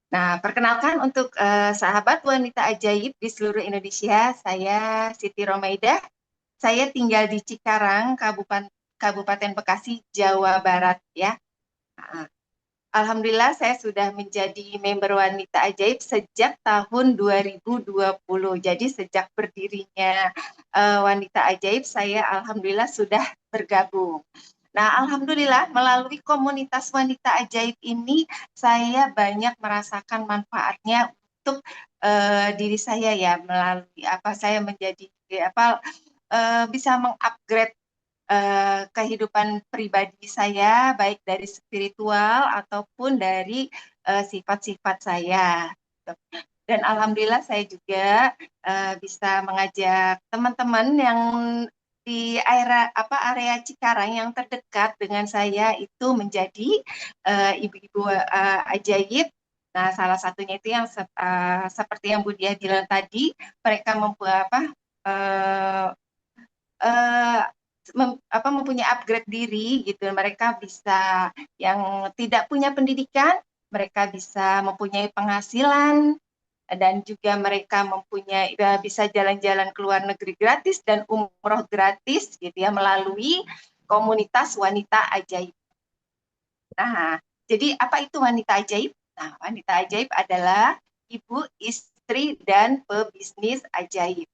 Nah, perkenalkan untuk sahabat Wanita Ajaib di seluruh Indonesia, saya Siti Romaidah. Saya tinggal di Cikarang, Kabupaten Bekasi, Jawa Barat, ya. Alhamdulillah saya sudah menjadi member Wanita Ajaib sejak tahun 2020. Jadi sejak berdirinya Wanita Ajaib, saya alhamdulillah sudah bergabung. Nah, alhamdulillah melalui komunitas Wanita Ajaib ini saya banyak merasakan manfaatnya untuk diri saya, ya, melalui saya menjadi bisa mengupgrade kehidupan pribadi saya, baik dari spiritual ataupun dari sifat-sifat saya. Dan alhamdulillah saya juga bisa mengajak teman-teman yang di area Cikarang yang terdekat dengan saya itu menjadi ibu-ibu ajaib. Nah, salah satunya itu yang seperti yang Bu Dia bilang tadi, mereka mempunyai upgrade diri gitu. Mereka bisa, yang tidak punya pendidikan, mereka bisa mempunyai penghasilan, dan juga mereka bisa jalan-jalan ke luar negeri gratis dan umroh gratis gitu ya, melalui komunitas wanita ajaib. Nah, jadi apa itu wanita ajaib? Nah, wanita ajaib adalah ibu, istri, dan pebisnis ajaib.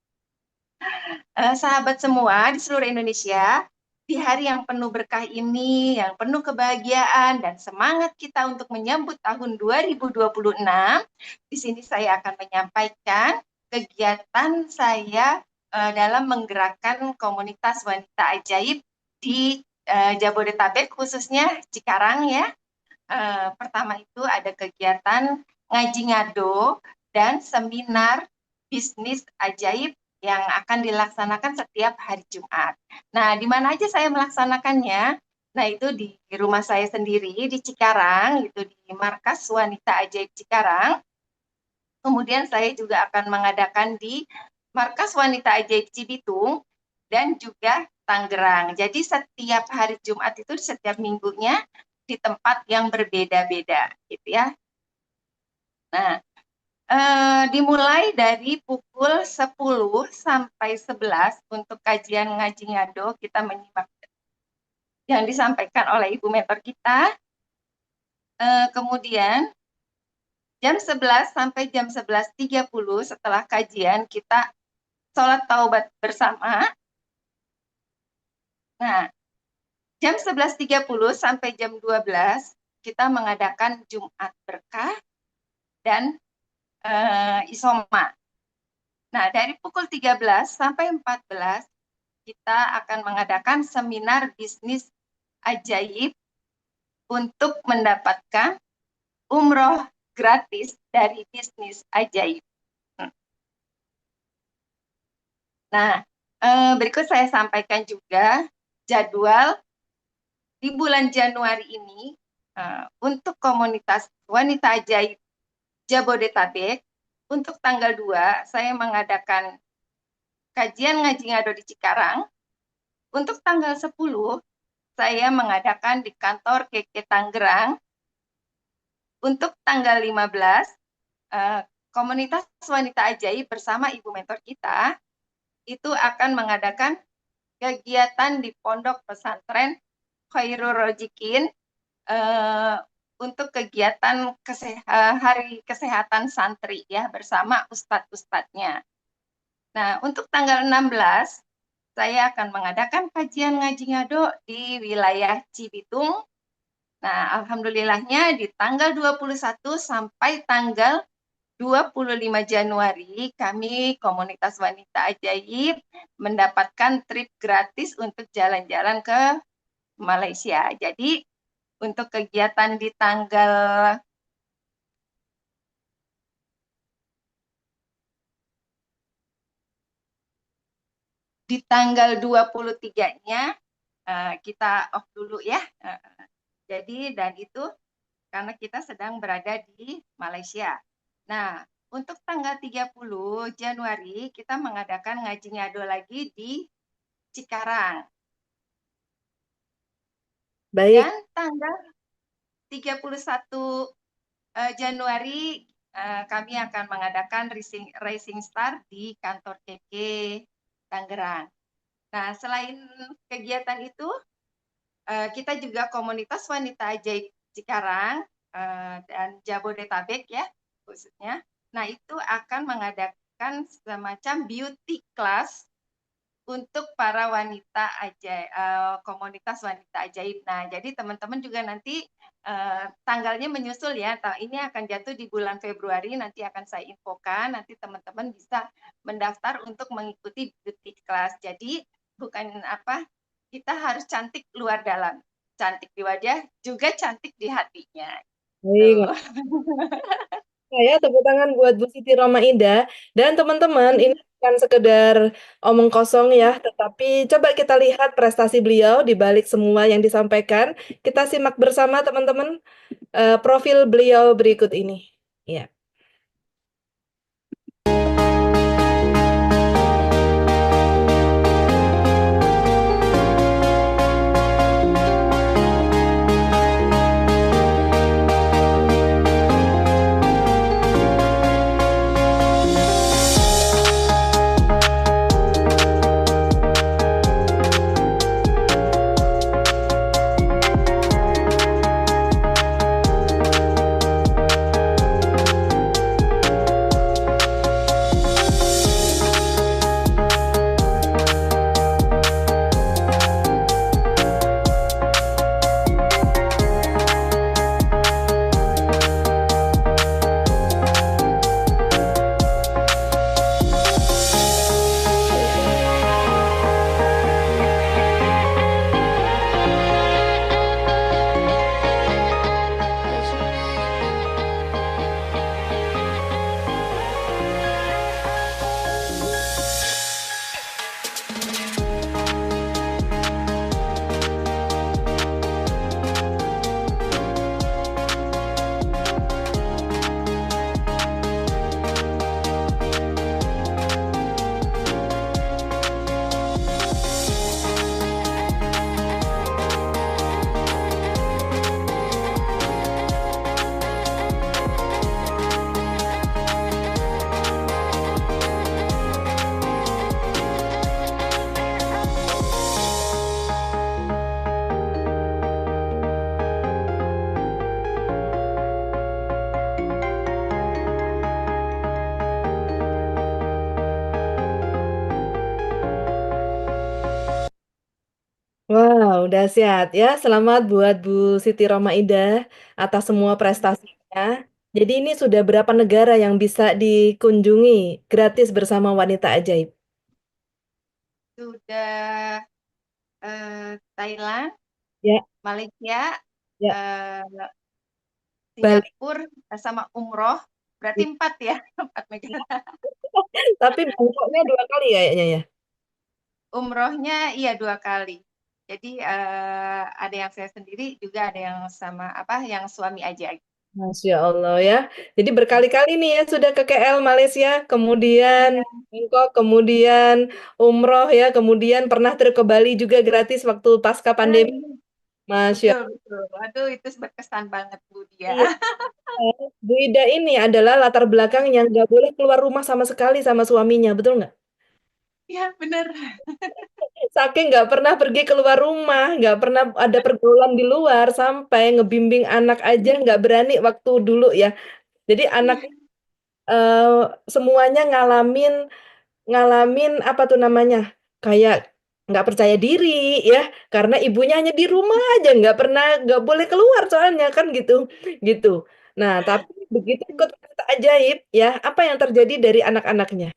Sahabat semua di seluruh Indonesia, di hari yang penuh berkah ini, yang penuh kebahagiaan dan semangat kita untuk menyambut tahun 2026, di sini saya akan menyampaikan kegiatan saya dalam menggerakkan komunitas wanita ajaib di Jabodetabek, khususnya Cikarang ya. Pertama itu ada kegiatan ngaji ngado dan seminar bisnis ajaib yang akan dilaksanakan setiap hari Jumat. Nah, di mana aja saya melaksanakannya? Nah, itu di rumah saya sendiri di Cikarang, itu di Markas Wanita Ajaib Cikarang. Kemudian saya juga akan mengadakan di Markas Wanita Ajaib Cibitung dan juga Tangerang. Jadi setiap hari Jumat itu setiap minggunya di tempat yang berbeda-beda, gitu ya. Nah, dimulai dari pukul 10 sampai 11 untuk kajian ngaji ngado, kita menyimak yang disampaikan oleh Ibu Mentor kita. Kemudian jam 11 sampai jam 11.30 setelah kajian kita sholat taubat bersama. Nah, jam 11.30 sampai jam 12 kita mengadakan Jumat Berkah dan Isoma. Nah, dari pukul 13 sampai 14 kita akan mengadakan seminar bisnis ajaib untuk mendapatkan umroh gratis dari bisnis ajaib. Nah, berikut saya sampaikan juga jadwal di bulan Januari ini untuk komunitas wanita ajaib Jabodetabek. Untuk tanggal 2 saya mengadakan kajian ngaji ngado di Cikarang. Untuk tanggal 10 saya mengadakan di kantor KK Tangerang. Untuk tanggal 15 komunitas wanita ajaib bersama Ibu Mentor kita itu akan mengadakan kegiatan di Pondok Pesantren Khairul Rozikin untuk kegiatan hari kesehatan santri ya bersama ustadz-ustadznya. Nah, untuk tanggal 16 saya akan mengadakan kajian ngaji ngado di wilayah Cibitung. Nah, alhamdulillahnya di tanggal 21 sampai tanggal 25 Januari kami komunitas wanita ajaib mendapatkan trip gratis untuk jalan-jalan ke Malaysia. Jadi untuk kegiatan di tanggal di tanggal 23-nya kita off dulu ya. Jadi dan itu karena kita sedang berada di Malaysia. Nah, untuk tanggal 30 Januari kita mengadakan ngaji ngado lagi di Cikarang. Baik. Dan tanggal 31 Januari kami akan mengadakan Rising Star di kantor KK Tangerang. Nah, selain kegiatan itu, kita juga komunitas wanita ajaib Cikarang dan Jabodetabek ya khususnya. Nah, itu akan mengadakan semacam beauty class untuk para wanita ajaib, komunitas wanita ajaib. Nah, jadi teman-teman juga nanti tanggalnya menyusul ya. Ini akan jatuh di bulan Februari, nanti akan saya infokan. Nanti teman-teman bisa mendaftar untuk mengikuti beauty class. Jadi bukan apa, kita harus cantik luar dalam, cantik di wajah, juga cantik di hatinya. Baik. Saya tepuk tangan buat Bu Siti Roma Indah. Dan teman-teman, ini bukan sekedar omong kosong ya, tetapi coba kita lihat prestasi beliau di balik semua yang disampaikan. Kita simak bersama teman-teman profil beliau berikut ini. Ya. dahsyat ya. Selamat buat Bu Siti Romaidah atas semua prestasinya. Jadi ini sudah berapa negara yang bisa dikunjungi gratis bersama Wanita Ajaib? Sudah Thailand, Ya, Malaysia, ya. eh, Bali. Singapura, sama umroh. Berarti 4 ya, 4 negara. Tapi Bangkoknya 2 kali kayaknya ya. Umrohnya iya 2 kali. Jadi ada yang saya sendiri, juga ada yang sama yang suami aja. Masya Allah ya. Jadi berkali-kali nih ya sudah ke KL Malaysia, kemudian Iya, Bangkok, kemudian umroh ya, kemudian pernah ke Bali juga gratis waktu pasca pandemi. iya. Masya Betul, betul. Aduh, itu berkesan banget Bu Dia. Allah. Bu Ida ini adalah latar belakang yang nggak boleh keluar rumah sama sekali sama suaminya, betul nggak? Iya, benar. Saking nggak pernah pergi keluar rumah, nggak pernah ada pergaulan di luar, sampai ngebimbing anak aja nggak berani waktu dulu ya. Jadi anak eh, semuanya ngalamin ngalamin apa tuh namanya, kayak nggak percaya diri ya, karena ibunya hanya di rumah aja, nggak boleh keluar soalnya kan gitu gitu. Nah tapi begitu ikut Wanita Ajaib ya, apa yang terjadi dari anak-anaknya?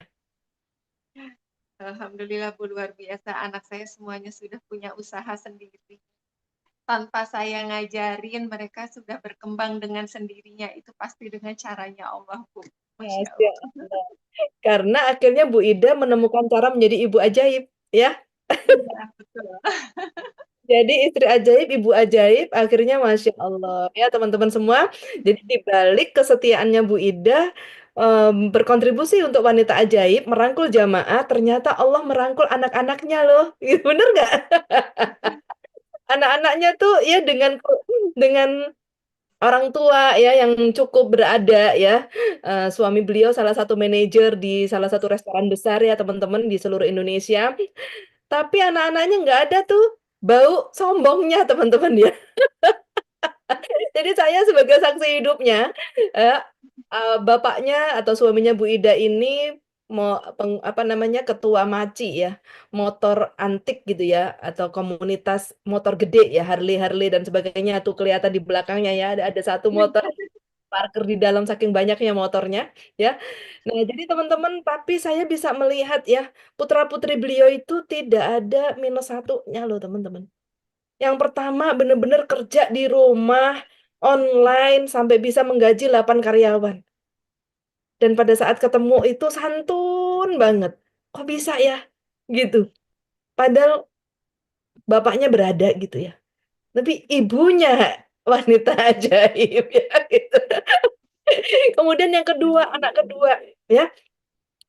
Alhamdulillah Bu, luar biasa. Anak saya semuanya sudah punya usaha sendiri. Tanpa saya ngajarin, mereka sudah berkembang dengan sendirinya. Itu pasti dengan caranya Allah, Bu. Masya Masya Allah. Allah. Karena akhirnya Bu Ida menemukan cara menjadi ibu ajaib ya. Iya, betul. Jadi istri ajaib, ibu ajaib, akhirnya Masya Allah ya teman-teman semua. Jadi dibalik kesetiaannya Bu Ida berkontribusi untuk Wanita Ajaib, merangkul jamaah, ternyata Allah merangkul anak-anaknya loh. Bener nggak? Anak-anaknya tuh ya dengan orang tua ya yang cukup berada ya. Suami beliau salah satu manajer di salah satu restoran besar ya teman-teman di seluruh Indonesia. Tapi anak-anaknya nggak ada tuh bau sombongnya teman-teman ya. Jadi saya sebagai saksi hidupnya, eh, bapaknya atau suaminya Bu Ida ini mau apa namanya ketua MACI ya, motor antik gitu ya, atau komunitas motor gede ya, Harley Harley dan sebagainya tuh kelihatan di belakangnya ya, ada satu motor parkir di dalam saking banyaknya motornya ya. Nah jadi teman-teman, tapi saya bisa melihat ya putra putri beliau itu tidak ada minus satunya loh teman-teman. Yang pertama bener-bener kerja di rumah online sampai bisa menggaji 8 karyawan. Dan pada saat ketemu itu santun banget. Kok bisa ya? Gitu. Padahal bapaknya berada gitu ya. Tapi ibunya wanita ajaib ya gitu. Kemudian yang kedua, anak kedua ya,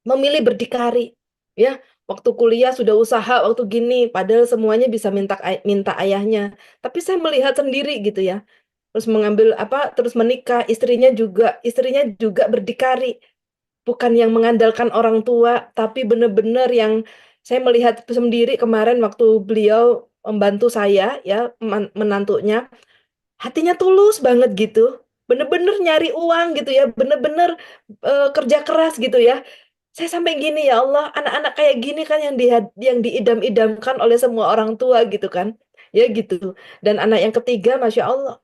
memilih berdikari. Ya, waktu kuliah sudah usaha waktu gini, padahal semuanya bisa minta ayahnya. Tapi saya melihat sendiri gitu ya. Terus mengambil apa terus menikah, istrinya juga berdikari, bukan yang mengandalkan orang tua, tapi benar-benar yang saya melihat sendiri kemarin waktu beliau membantu saya ya, menantunya hatinya tulus banget gitu, bener-bener nyari uang gitu ya, bener-bener kerja keras gitu ya. Saya sampai gini, ya Allah, anak-anak kayak gini kan yang diidam-idamkan oleh semua orang tua gitu kan, ya gitu. Dan anak yang ketiga, Masya Allah,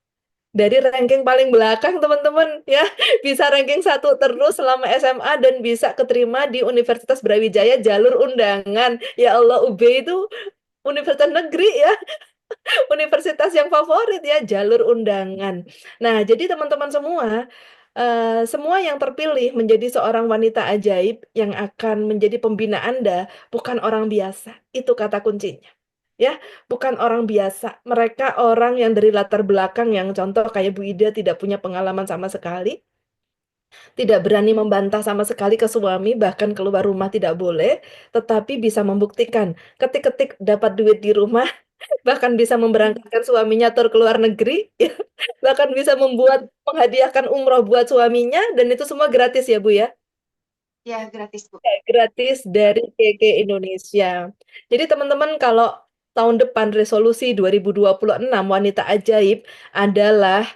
dari ranking paling belakang teman-teman ya, bisa ranking 1 terus selama SMA dan bisa keterima di Universitas Brawijaya jalur undangan. Ya Allah, UB itu universitas negeri ya, universitas yang favorit ya, jalur undangan. Nah, jadi teman-teman semua, semua yang terpilih menjadi seorang wanita ajaib yang akan menjadi pembina Anda bukan orang biasa. Itu kata kuncinya. Ya, bukan orang biasa. Mereka orang yang dari latar belakang yang contoh kayak Bu Ida tidak punya pengalaman sama sekali, tidak berani membantah sama sekali ke suami, bahkan keluar rumah tidak boleh, tetapi bisa membuktikan ketik-ketik dapat duit di rumah, bahkan bisa memberangkatkan suaminya tur ke luar negeri, ya. Bahkan bisa menghadiahkan umroh buat suaminya, dan itu semua gratis ya Bu ya, Ya, gratis Bu. gratis dari KK Indonesia. Jadi teman-teman kalau tahun depan resolusi 2026 Wanita Ajaib adalah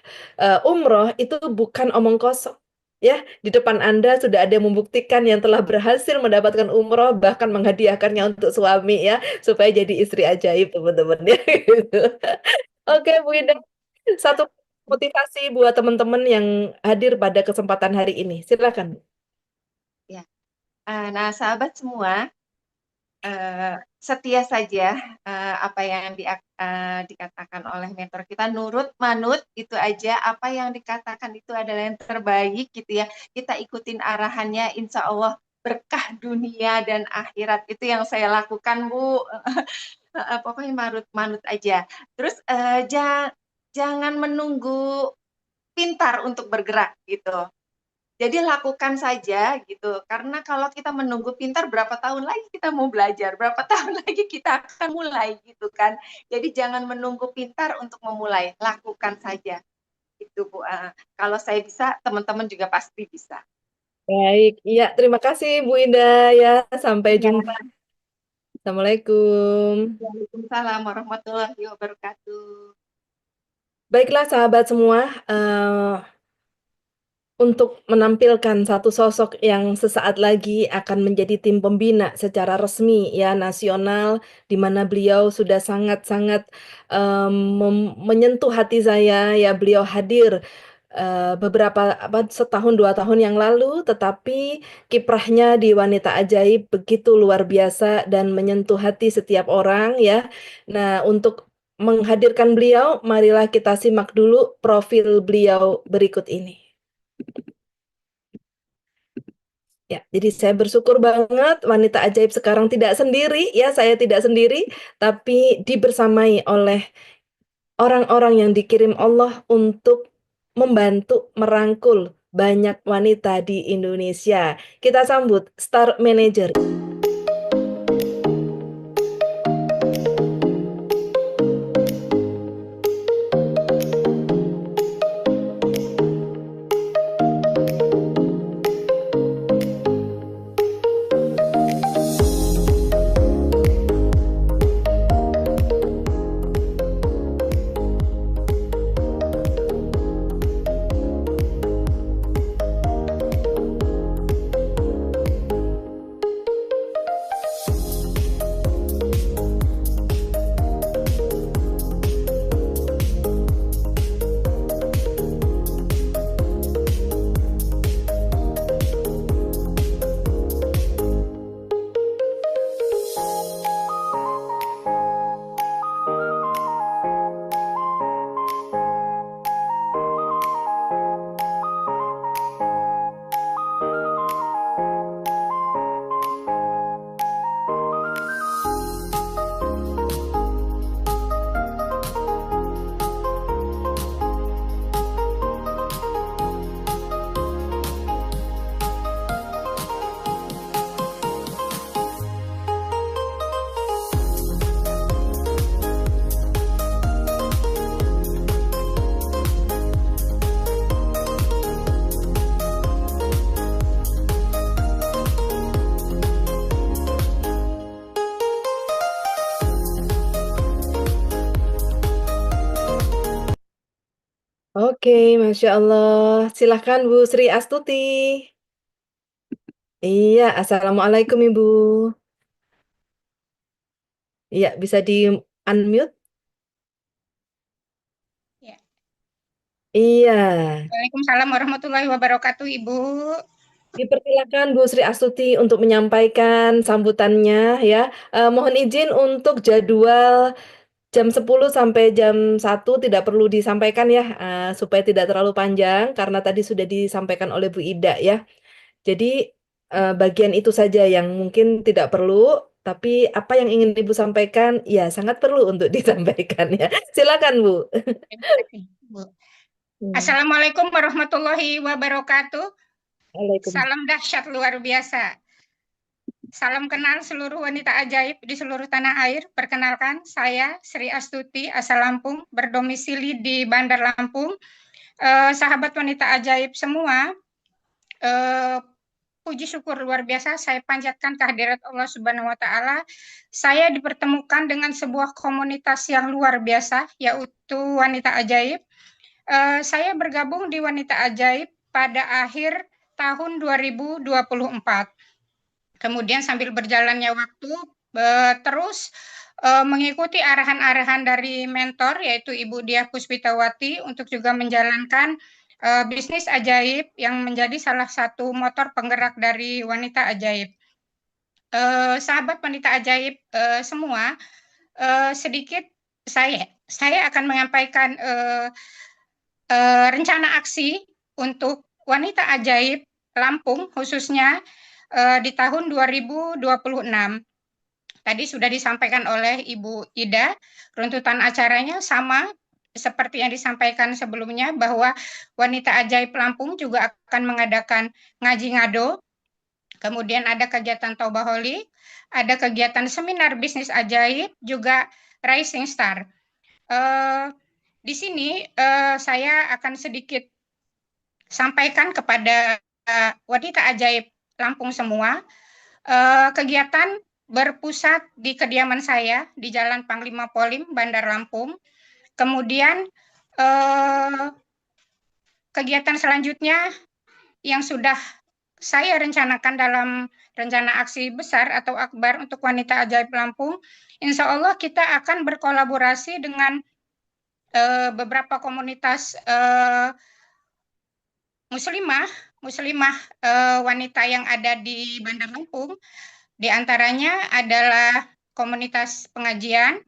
umroh, itu bukan omong kosong. Ya, di depan Anda sudah ada yang membuktikan yang telah berhasil mendapatkan umroh, bahkan menghadiahkannya untuk suami ya, supaya jadi istri ajaib teman-teman ya. Gitu. Oke, Bu Ida, satu motivasi buat teman-teman yang hadir pada kesempatan hari ini. Silakan. Ya. Nah, sahabat semua, setia saja apa yang dikatakan oleh mentor kita, nurut manut itu aja, apa yang dikatakan itu adalah yang terbaik gitu ya, kita ikutin arahannya, insya Allah berkah dunia dan akhirat. Itu yang saya lakukan, Bu. Pokoknya manut aja. Terus jangan menunggu pintar untuk bergerak gitu. Jadi lakukan saja gitu. Karena kalau kita menunggu pintar, berapa tahun lagi kita mau belajar, berapa tahun lagi kita akan mulai gitu kan. Jadi jangan menunggu pintar untuk memulai, lakukan saja. Itu Bu. Kalau saya bisa, teman-teman juga pasti bisa. Baik, iya terima kasih Bu Ida ya. Sampai Ya. jumpa. Assalamualaikum. Waalaikumsalam warahmatullahi wabarakatuh. Baiklah sahabat semua, untuk menampilkan satu sosok yang sesaat lagi akan menjadi tim pembina secara resmi ya nasional, di mana beliau sudah sangat-sangat menyentuh hati saya ya, beliau hadir beberapa setahun 2 tahun yang lalu, tetapi kiprahnya di Wanita Ajaib begitu luar biasa dan menyentuh hati setiap orang ya. Nah, untuk menghadirkan beliau, marilah kita simak dulu profil beliau berikut ini. Ya, jadi saya bersyukur banget Wanita Ajaib sekarang tidak sendiri ya, saya tidak sendiri, tapi dibersamai oleh orang-orang yang dikirim Allah untuk membantu merangkul banyak wanita di Indonesia. Kita sambut Star Manager. Oke, Masya Allah. Silahkan Bu Sri Astuti. Iya, Assalamualaikum Ibu. Iya, bisa di unmute? Ya. Iya. Waalaikumsalam warahmatullahi wabarakatuh, Ibu. Dipersilakan Bu Sri Astuti untuk menyampaikan sambutannya ya. Mohon izin untuk jadwal jam 10 sampai jam 1 tidak perlu disampaikan ya, supaya tidak terlalu panjang karena tadi sudah disampaikan oleh Bu Ida ya. Jadi bagian itu saja yang mungkin tidak perlu, tapi apa yang ingin Ibu sampaikan ya sangat perlu untuk disampaikan ya. Silakan Bu. Terima kasih, Bu. Assalamualaikum warahmatullahi wabarakatuh. Waalaikumsalam. Salam dahsyat luar biasa. Salam kenal seluruh wanita ajaib di seluruh tanah air. Perkenalkan, saya Sri Astuti, asal Lampung, berdomisili di Bandar Lampung. Sahabat wanita ajaib semua, puji syukur luar biasa saya panjatkan kehadirat Allah Subhanahu wa Ta'ala. Saya dipertemukan dengan sebuah komunitas yang luar biasa, yaitu Wanita Ajaib. Saya bergabung di Wanita Ajaib pada akhir tahun 2024. Kemudian sambil berjalannya waktu, terus mengikuti arahan-arahan dari mentor, yaitu Ibu Diah Puspitawati, untuk juga menjalankan bisnis ajaib yang menjadi salah satu motor penggerak dari Wanita Ajaib. Sahabat Wanita Ajaib semua, sedikit saya akan menyampaikan rencana aksi untuk Wanita Ajaib Lampung, khususnya di tahun 2026. Tadi sudah disampaikan oleh Ibu Ida, runtutan acaranya sama seperti yang disampaikan sebelumnya, bahwa Wanita Ajaib Lampung juga akan mengadakan ngaji ngado, kemudian ada kegiatan Taubaholik, ada kegiatan seminar bisnis ajaib, juga Rising Star. Di sini saya akan sedikit sampaikan kepada Wanita Ajaib Lampung semua. Kegiatan berpusat di kediaman saya di Jalan Panglima Polim, Bandar Lampung. Kemudian kegiatan selanjutnya yang sudah saya rencanakan dalam rencana aksi besar atau akbar untuk Wanita Ajaib Lampung, insya Allah kita akan berkolaborasi dengan beberapa komunitas muslimah wanita yang ada di Bandar Lampung. Di antaranya adalah komunitas pengajian,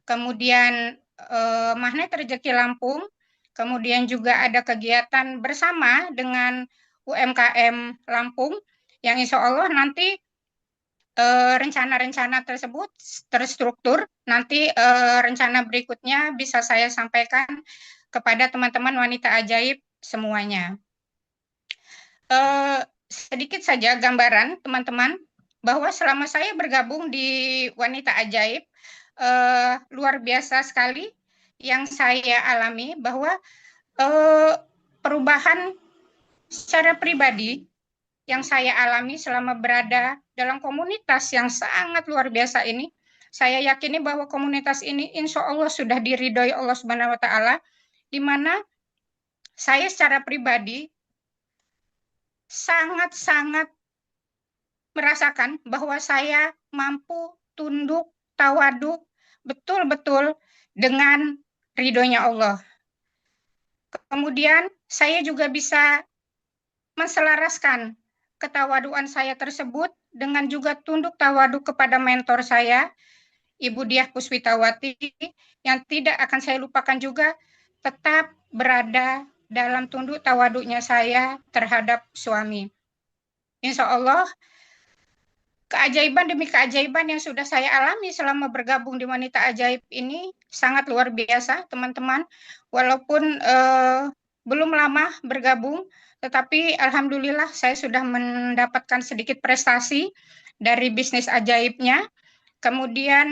kemudian Magnet Rezeki Lampung, kemudian juga ada kegiatan bersama dengan UMKM Lampung, yang insya Allah nanti rencana-rencana tersebut terstruktur. Nanti rencana berikutnya bisa saya sampaikan kepada teman-teman Wanita Ajaib semuanya. Sedikit saja gambaran teman-teman, bahwa selama saya bergabung di Wanita Ajaib, luar biasa sekali yang saya alami, bahwa perubahan secara pribadi yang saya alami selama berada dalam komunitas yang sangat luar biasa ini. Saya yakini bahwa komunitas ini insya Allah sudah diridhoi Allah Subhanahu wa Ta'ala, di mana saya secara pribadi sangat-sangat merasakan bahwa saya mampu tunduk, tawaduk, betul-betul dengan ridhonya Allah. Kemudian saya juga bisa menselaraskan ketawaduan saya tersebut dengan juga tunduk tawaduk kepada mentor saya, Ibu Diah Puspitawati, yang tidak akan saya lupakan juga tetap berada dalam tunduk tawaduknya saya terhadap suami. Insya Allah, keajaiban demi keajaiban yang sudah saya alami selama bergabung di Wanita Ajaib ini sangat luar biasa, teman-teman. Walaupun belum lama bergabung, tetapi alhamdulillah saya sudah mendapatkan sedikit prestasi dari bisnis ajaibnya. Kemudian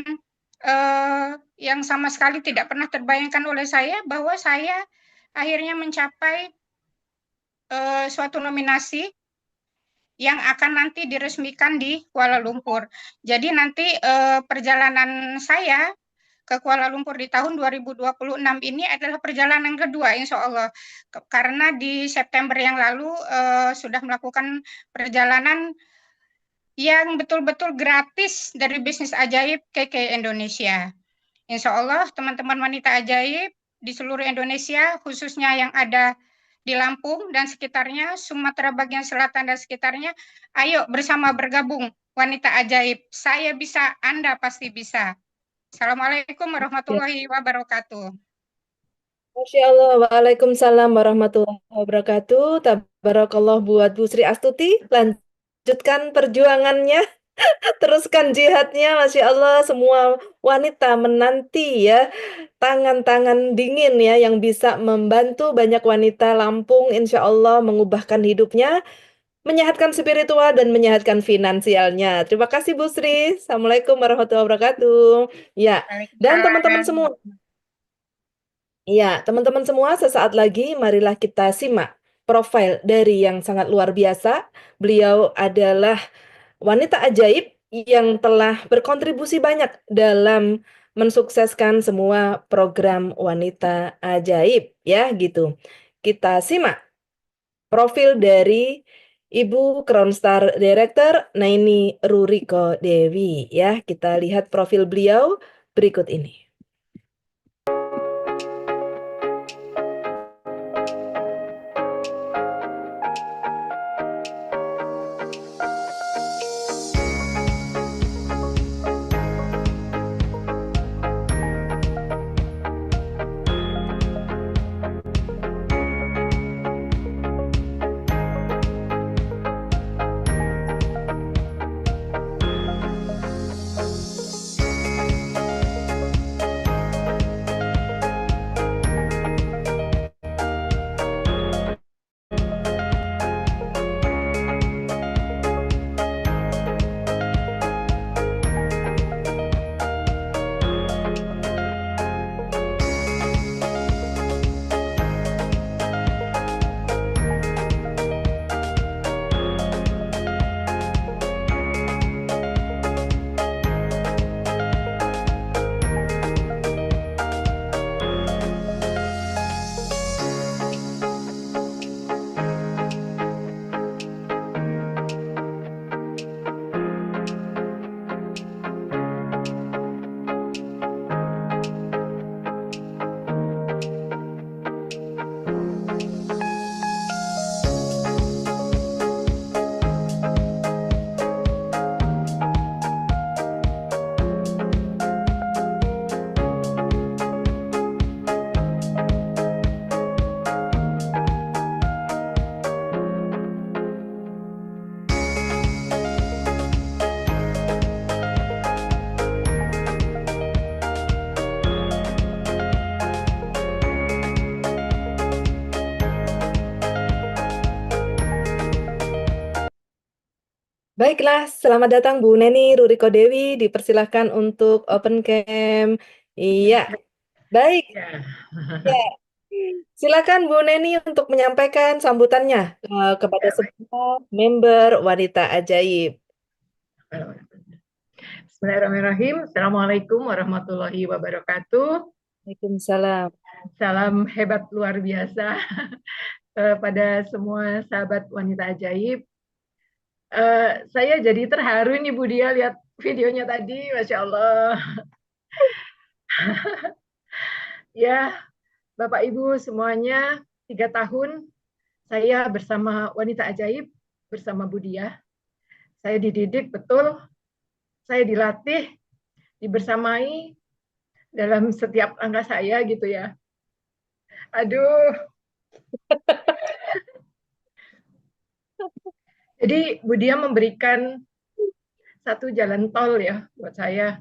yang sama sekali tidak pernah terbayangkan oleh saya, bahwa saya akhirnya mencapai suatu nominasi yang akan nanti diresmikan di Kuala Lumpur. Jadi nanti perjalanan saya ke Kuala Lumpur di tahun 2026 ini adalah perjalanan kedua, insya Allah. Karena di September yang lalu sudah melakukan perjalanan yang betul-betul gratis dari bisnis ajaib KK Indonesia. Insya Allah teman-teman Wanita Ajaib di seluruh Indonesia, khususnya yang ada di Lampung dan sekitarnya, Sumatera bagian selatan dan sekitarnya, ayo bersama bergabung Wanita Ajaib. Saya bisa, Anda pasti bisa. Assalamualaikum warahmatullahi wabarakatuh. Masya Allah, waalaikumsalam warahmatullahi wabarakatuh. Tabarakallah buat Bu Sri Astuti. Lanjutkan perjuangannya, teruskan jihadnya. Masya Allah, semua wanita menanti ya tangan-tangan dingin ya yang bisa membantu banyak wanita Lampung, insya Allah mengubahkan hidupnya, menyehatkan spiritual dan menyehatkan finansialnya. Terima kasih Bu Sri. Assalamualaikum warahmatullahi wabarakatuh. Ya, dan teman-teman semua. Ya, teman-teman semua, sesaat lagi marilah kita simak profil dari yang sangat luar biasa. Beliau adalah wanita ajaib yang telah berkontribusi banyak dalam mensukseskan semua program Wanita Ajaib, ya gitu. Kita simak profil dari Ibu Crown Star Director Naini Ruriko Dewi ya. Kita lihat profil beliau berikut ini. Baiklah, selamat datang Bu Neni Ruriko Dewi. Dipersilahkan untuk open cam. Iya, baik. Ya. Ya. Silakan Bu Neni untuk menyampaikan sambutannya kepada semua member Wanita Ajaib. Bismillahirrahmanirrahim. Assalamualaikum warahmatullahi wabarakatuh. Waalaikumsalam. Salam hebat luar biasa pada semua sahabat Wanita Ajaib. Saya jadi terharu nih Bu Dia lihat videonya tadi, Masya Allah. Ya, Bapak Ibu semuanya, 3 tahun saya bersama Wanita Ajaib, bersama Bu Dia. Saya dididik betul, saya dilatih, dibersamai dalam setiap langkah saya gitu ya. Aduh. Jadi Bu Dia memberikan satu jalan tol ya buat saya.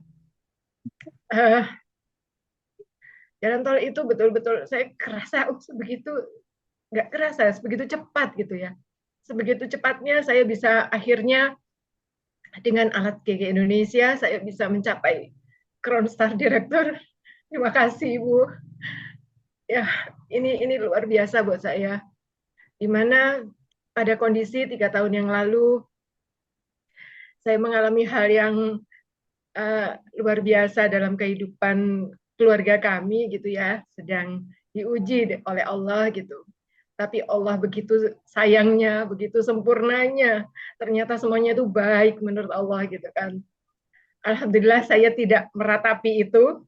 Jalan tol itu betul-betul saya kerasa sebegitu, nggak kerasa, sebegitu cepat gitu ya. Sebegitu cepatnya saya bisa akhirnya dengan alat GG Indonesia saya bisa mencapai Crown Star Director. Terima kasih Bu. Ya, ini luar biasa buat saya. Dimana pada kondisi 3 tahun yang lalu saya mengalami hal yang luar biasa dalam kehidupan keluarga kami gitu ya, sedang diuji oleh Allah gitu. Tapi Allah begitu sayangnya, begitu sempurnanya, ternyata semuanya itu baik menurut Allah gitu kan. Alhamdulillah saya tidak meratapi itu,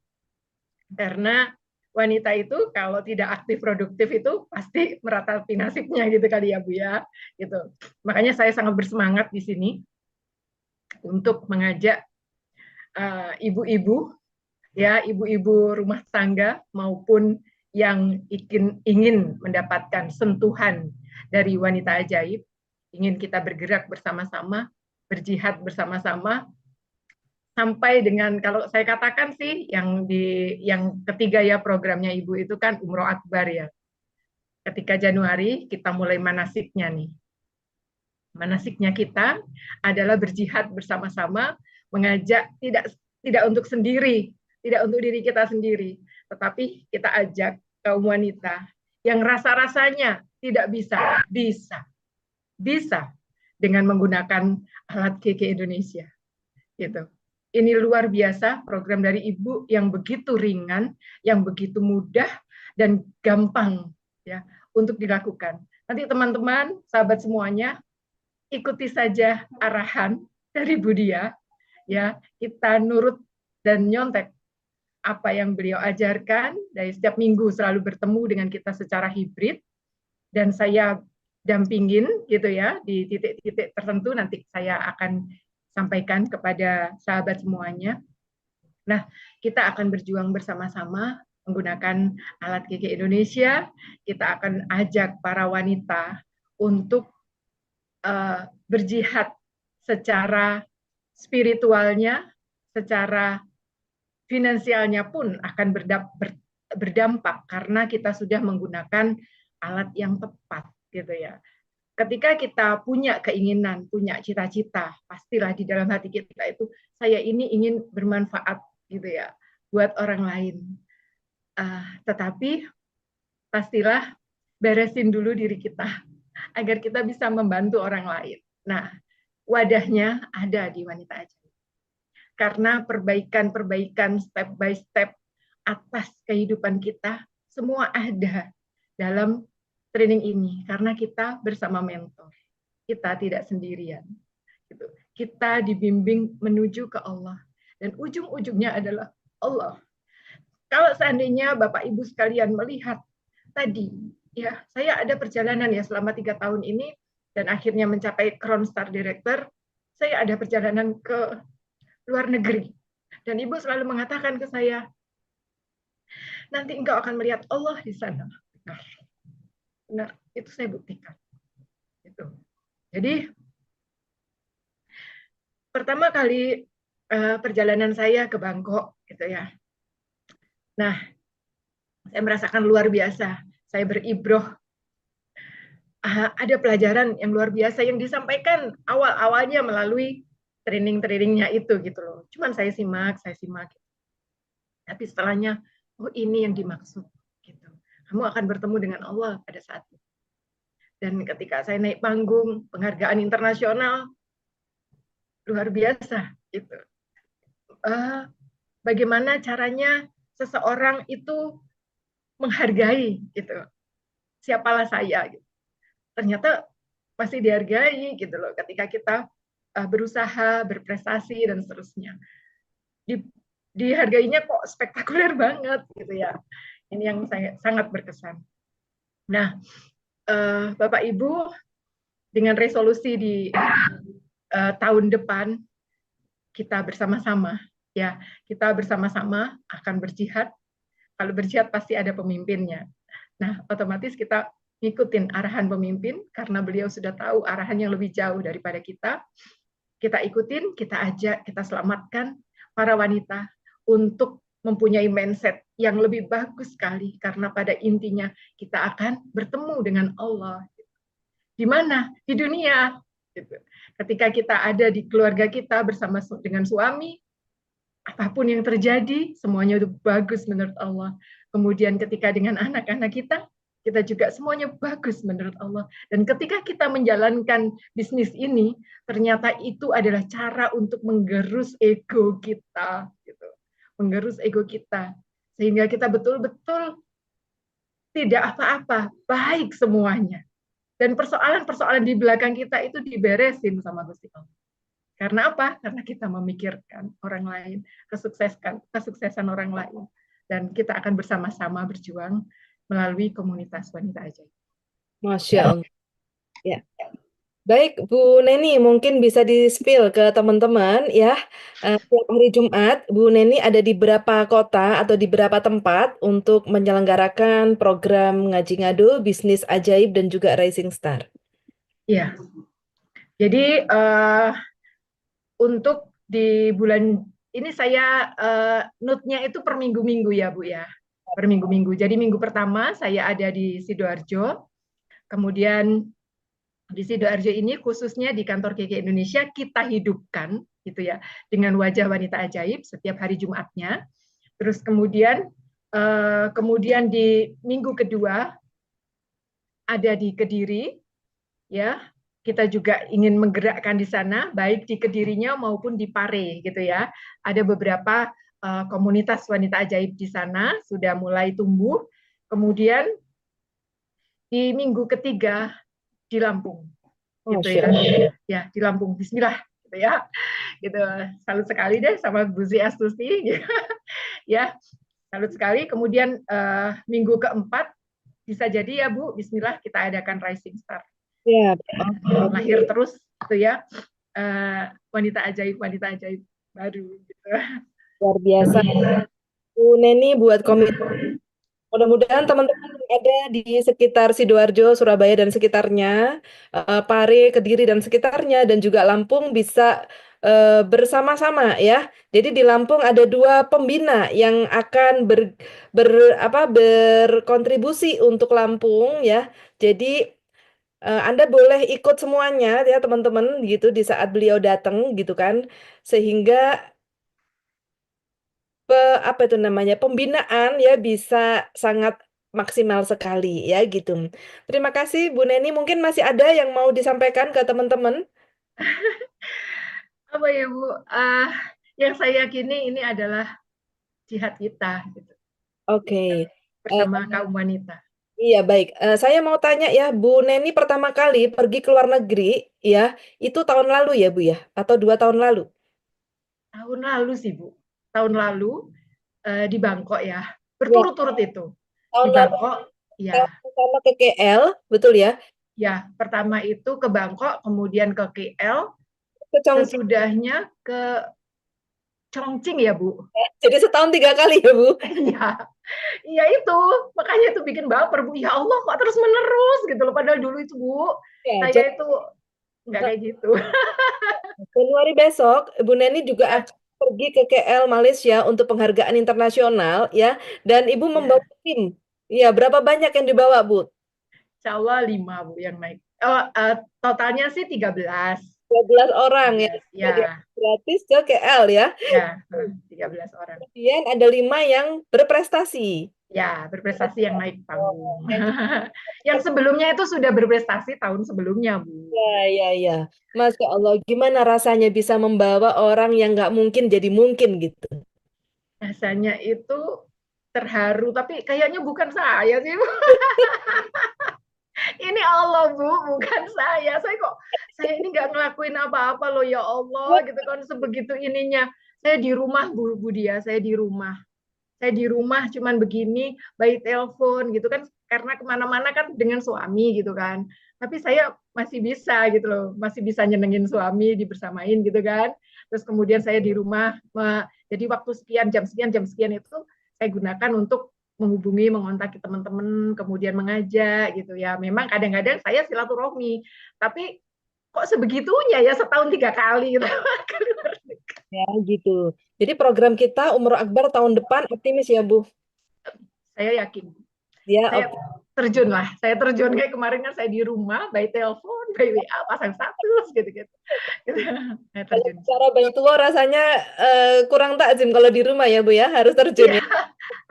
karena wanita itu kalau tidak aktif produktif itu pasti meratapi nasibnya gitu kali ya Bu ya. Gitu. Makanya saya sangat bersemangat di sini untuk mengajak ibu-ibu ya, ibu-ibu rumah tangga maupun yang ingin mendapatkan sentuhan dari Wanita Ajaib, ingin kita bergerak bersama-sama, berjihad bersama-sama, sampai dengan kalau saya katakan sih yang ketiga ya programnya Ibu itu kan Umroh Akbar ya. Ketika Januari kita mulai manasiknya nih. Manasiknya kita adalah berjihad bersama-sama, mengajak tidak untuk sendiri, tidak untuk diri kita sendiri, tetapi kita ajak kaum wanita yang rasa-rasanya tidak bisa dengan menggunakan alat GG Indonesia. Gitu. Ini luar biasa program dari Ibu yang begitu ringan, yang begitu mudah dan gampang ya untuk dilakukan. Nanti teman-teman, sahabat semuanya, ikuti saja arahan dari Budia, ya, kita nurut dan nyontek apa yang beliau ajarkan. Dari setiap minggu selalu bertemu dengan kita secara hibrid, dan saya dampingin gitu ya, di titik-titik tertentu nanti saya akan sampaikan kepada sahabat semuanya. Nah, kita akan berjuang bersama-sama menggunakan alat GG Indonesia. Kita akan ajak para wanita untuk berjihad secara spiritualnya, secara finansialnya pun akan berdampak karena kita sudah menggunakan alat yang tepat gitu ya. Ketika kita punya keinginan, punya cita-cita, pastilah di dalam hati kita itu, saya ini ingin bermanfaat gitu ya buat orang lain. Tetapi pastilah beresin dulu diri kita agar kita bisa membantu orang lain. Nah, wadahnya ada di Wanita Ajaib. Karena perbaikan-perbaikan step by step atas kehidupan kita semua ada dalam training ini, karena kita bersama mentor. Kita tidak sendirian. Gitu. Kita dibimbing menuju ke Allah. Dan ujung-ujungnya adalah Allah. Kalau seandainya Bapak Ibu sekalian melihat tadi, ya saya ada perjalanan ya selama 3 tahun ini, dan akhirnya mencapai Crown Star Director, saya ada perjalanan ke luar negeri. Dan Ibu selalu mengatakan ke saya, nanti engkau akan melihat Allah di sana. Benar. Benar, itu saya buktikan. Gitu. Jadi, pertama kali perjalanan saya ke Bangkok, gitu ya. Nah, saya merasakan luar biasa. Saya beribroh. Ada pelajaran yang luar biasa yang disampaikan awal-awalnya melalui training-trainingnya itu, gitu loh. Cuman saya simak. Tapi setelahnya, oh ini yang dimaksud. Gitu. Kamu akan bertemu dengan Allah pada saat itu. Dan ketika saya naik panggung, penghargaan internasional, luar biasa. Gitu. Bagaimana caranya seseorang itu menghargai, gitu. Siapalah saya, gitu. Ternyata masih dihargai, gitu loh. Ketika kita berusaha, berprestasi, dan seterusnya. Dihargainya kok spektakuler banget, gitu ya. Ini yang sangat berkesan. Nah, Bapak Ibu, dengan resolusi di tahun depan, kita bersama-sama, ya, kita bersama-sama akan berjihad. Kalau berjihad pasti ada pemimpinnya. Nah, otomatis kita ngikutin arahan pemimpin karena beliau sudah tahu arahan yang lebih jauh daripada kita. Kita ikutin, kita ajak, kita selamatkan para wanita untuk mempunyai mindset yang lebih bagus sekali, karena pada intinya kita akan bertemu dengan Allah. Di mana? Di dunia. Ketika kita ada di keluarga kita bersama dengan suami, apapun yang terjadi, semuanya itu bagus menurut Allah. Kemudian ketika dengan anak-anak kita juga semuanya bagus menurut Allah. Dan ketika kita menjalankan bisnis ini, ternyata itu adalah cara untuk menggerus ego kita. Gitu. Menggerus ego kita. Sehingga kita betul-betul tidak apa-apa, baik semuanya. Dan persoalan-persoalan di belakang kita itu diberesin sama Gusti Allah. Karena apa? Karena kita memikirkan orang lain, kesuksesan orang lain. Dan kita akan bersama-sama berjuang melalui komunitas Wanita Ajaib. Masya Allah. Ya. Baik, Bu Neni, mungkin bisa di-spill ke teman-teman ya. Setiap hari Jumat, Bu Neni ada di berapa kota atau di berapa tempat untuk menyelenggarakan program Ngaji Ngado, Bisnis Ajaib, dan juga Rising Star? Iya. Jadi untuk di bulan ini saya note-nya itu per minggu-minggu ya, Bu ya. Per minggu-minggu. Jadi minggu pertama saya ada di Sidoarjo. Kemudian di Sidoarjo ini khususnya di kantor GG Indonesia kita hidupkan gitu ya dengan wajah Wanita Ajaib setiap hari Jumatnya. Terus kemudian di minggu kedua ada di Kediri ya. Kita juga ingin menggerakkan di sana baik di Kedirinya maupun di Pare gitu ya. Ada beberapa komunitas Wanita Ajaib di sana sudah mulai tumbuh. Kemudian di minggu ketiga di Lampung. gitu Masya ya. Allah. Ya, di Lampung. Bismillah gitu ya. Gitu. Salut sekali deh sama Bu Sri Astuti gitu. Ya, salut sekali. Kemudian minggu keempat bisa jadi ya Bu, Bismillah kita adakan Rising Star. Ya, Lahir terus gitu ya. Wanita ajaib baru gitu. luar biasa. Bu Neni buat komitmen. Mudah-mudahan teman-teman yang ada di sekitar Sidoarjo, Surabaya dan sekitarnya, Pare, Kediri dan sekitarnya, dan juga Lampung bisa bersama-sama ya. Jadi di Lampung ada 2 pembina yang akan berkontribusi untuk Lampung ya. Jadi Anda boleh ikut semuanya ya teman-teman gitu di saat beliau datang gitu kan, sehingga apa itu namanya pembinaan ya bisa sangat maksimal sekali ya gitu. Terima kasih Bu Neni. Mungkin masih ada yang mau disampaikan ke teman-teman. Apa ya Bu? Yang saya yakini ini adalah jihad kita gitu, Oke. Eh, bersama kaum wanita. iya baik. Saya mau tanya ya, Bu Neni pertama kali pergi ke luar negeri ya, itu tahun lalu ya Bu ya, atau 2 tahun lalu? Tahun lalu sih Bu. Tahun lalu di Bangkok ya. Ya, Berturut-turut itu. tahun Di lalu Bangkok, ya. saya pertama ke KL, betul ya? Ya, pertama itu ke Bangkok, kemudian ke KL, Ke Chongqing. sesudahnya ke Chongqing ya Bu. Jadi setahun 3 kali ya Bu? Iya, iya itu. Makanya itu bikin baper Bu. Ya Allah kok terus menerus gitu loh. Padahal dulu itu Bu, Ya, saya itu nggak kayak gitu. Januari besok, Bu Neni juga Ya, akan pergi ke KL Malaysia untuk penghargaan internasional ya, dan Ibu membawa ya. tim. Ya, berapa banyak yang dibawa, Bu? Insya Allah 5 Bu yang naik. Totalnya sih 13. 12 orang ya. 13, ya. Gratis ke KL ya. Ya, 13 orang. Kemudian ada 5 yang berprestasi. Ya, berprestasi yang naik panggung. Yang sebelumnya itu sudah berprestasi tahun sebelumnya, Bu. Ya. Masya Allah, gimana rasanya bisa membawa orang yang nggak mungkin jadi mungkin gitu? Rasanya itu terharu, tapi kayaknya bukan saya sih, Bu. Ini Allah, Bu, bukan saya. Saya ini nggak ngelakuin apa-apa loh, ya Allah, gitu kan, sebegitu ininya. Saya di rumah, Bu Dia, saya di rumah. Saya di rumah cuman begini, by telepon gitu kan, karena kemana-mana kan dengan suami gitu kan. Tapi saya masih bisa gitu loh, masih bisa nyenengin suami, dibersamain gitu kan. Terus kemudian saya di rumah, jadi waktu sekian, jam sekian itu saya gunakan untuk menghubungi, mengontaki teman-teman, kemudian mengajak gitu ya. Memang kadang-kadang saya silaturahmi, tapi kok sebegitunya ya, setahun 3 kali gitu. Ya, gitu. Jadi program kita Umroh Akbar tahun depan optimis ya, Bu? Saya yakin. Ya, Saya terjun lah. Saya terjun kayak kemarin kan saya di rumah, by telepon, by WA, pasang status gitu-gitu. Saya terjun. Cara Baitullah rasanya kurang takzim kalau di rumah ya, Bu ya, harus terjun ya.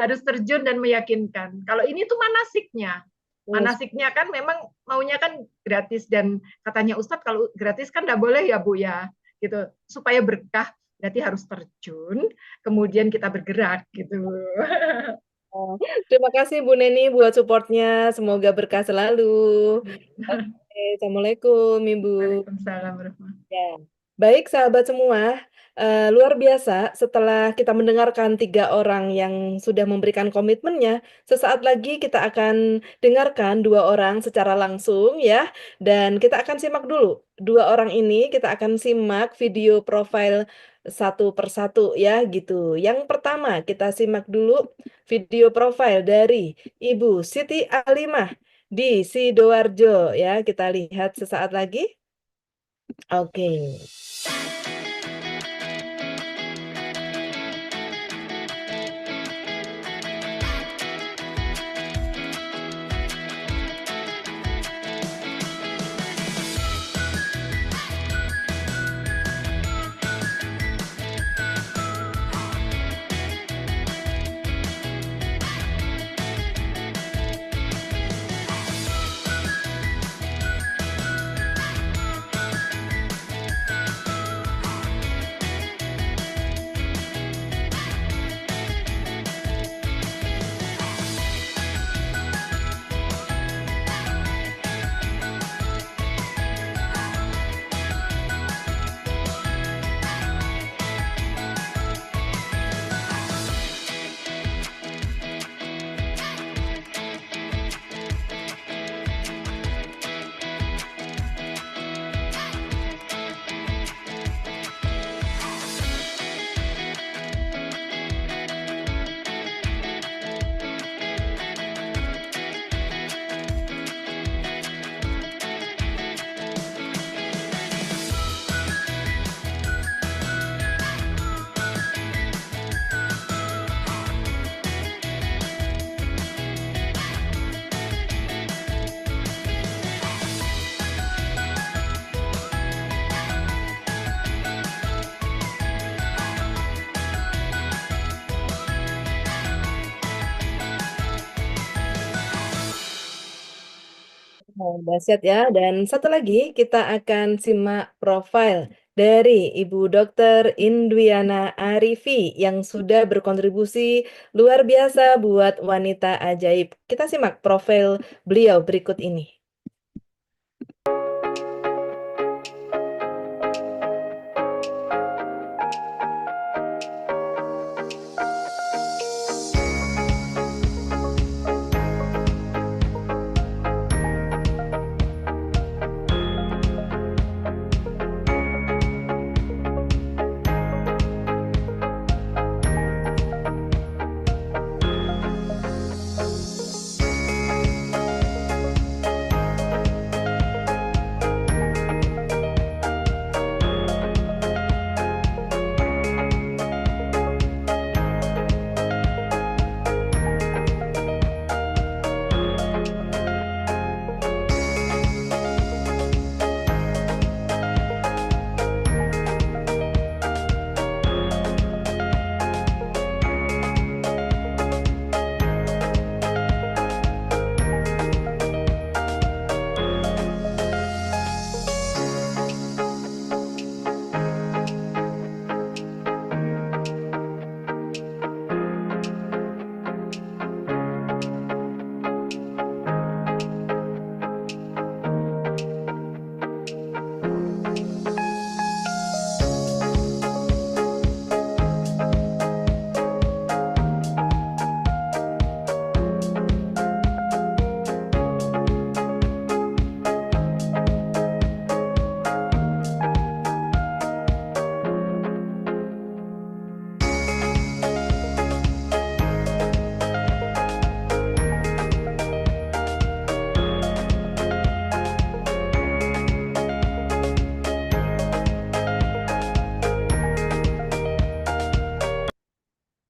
Harus terjun dan meyakinkan. Kalau ini tuh manasiknya. Manasiknya kan memang maunya kan gratis, dan katanya Ustadz kalau gratis kan nggak boleh ya Bu ya, gitu. Supaya berkah berarti harus terjun, kemudian kita bergerak gitu. Terima kasih Bu Neni buat supportnya. Semoga berkah selalu. Oke, Assalamualaikum, Ibu. Waalaikumsalam warahmatullahi. Ya. Baik, sahabat semua, luar biasa setelah kita mendengarkan 3 orang yang sudah memberikan komitmennya. Sesaat lagi kita akan dengarkan 2 orang secara langsung ya, dan kita akan simak dulu 2 orang ini. Kita akan simak video profil satu persatu ya gitu. Yang pertama kita simak dulu video profil dari Ibu Siti Alimah di Sidoarjo ya. Kita lihat sesaat lagi. Oke. Oh, dahsyat ya. Dan satu lagi kita akan simak profil dari Ibu Dr. Indriana Arifi yang sudah berkontribusi luar biasa buat wanita ajaib. Kita simak profil beliau berikut ini.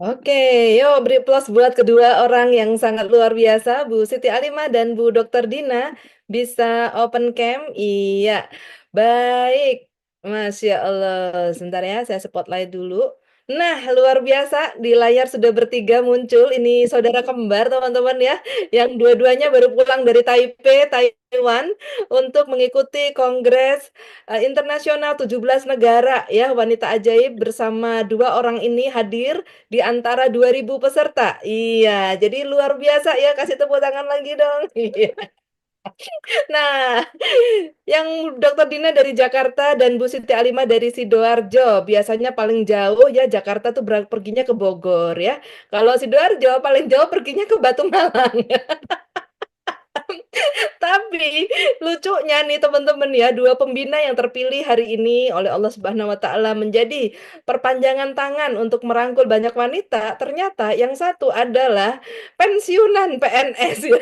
Oke, yuk beri plus buat kedua orang yang sangat luar biasa, Bu Siti Alimah dan Bu Dr. Dina. Bisa open cam? Iya, baik. Masya Allah. Sebentar ya, saya spotlight dulu. Nah, luar biasa. Di layar sudah bertiga muncul. Ini saudara kembar, teman-teman ya. Yang dua-duanya baru pulang dari Taipei, Taiwan, untuk mengikuti Kongres Internasional 17 negara ya. Wanita Ajaib bersama dua orang ini hadir di antara 2.000 peserta. Iya, jadi luar biasa ya, kasih tepuk tangan lagi dong. Iya. Nah, yang Dokter Dina dari Jakarta dan Bu Siti Alimah dari Sidoarjo, biasanya paling jauh ya Jakarta tuh perginya ke Bogor ya. Kalau Sidoarjo paling jauh perginya ke Batu Malang. Tapi lucunya nih teman-teman ya, dua pembina yang terpilih hari ini oleh Allah Subhanahu wa taala menjadi perpanjangan tangan untuk merangkul banyak wanita, ternyata yang satu adalah pensiunan PNS ya.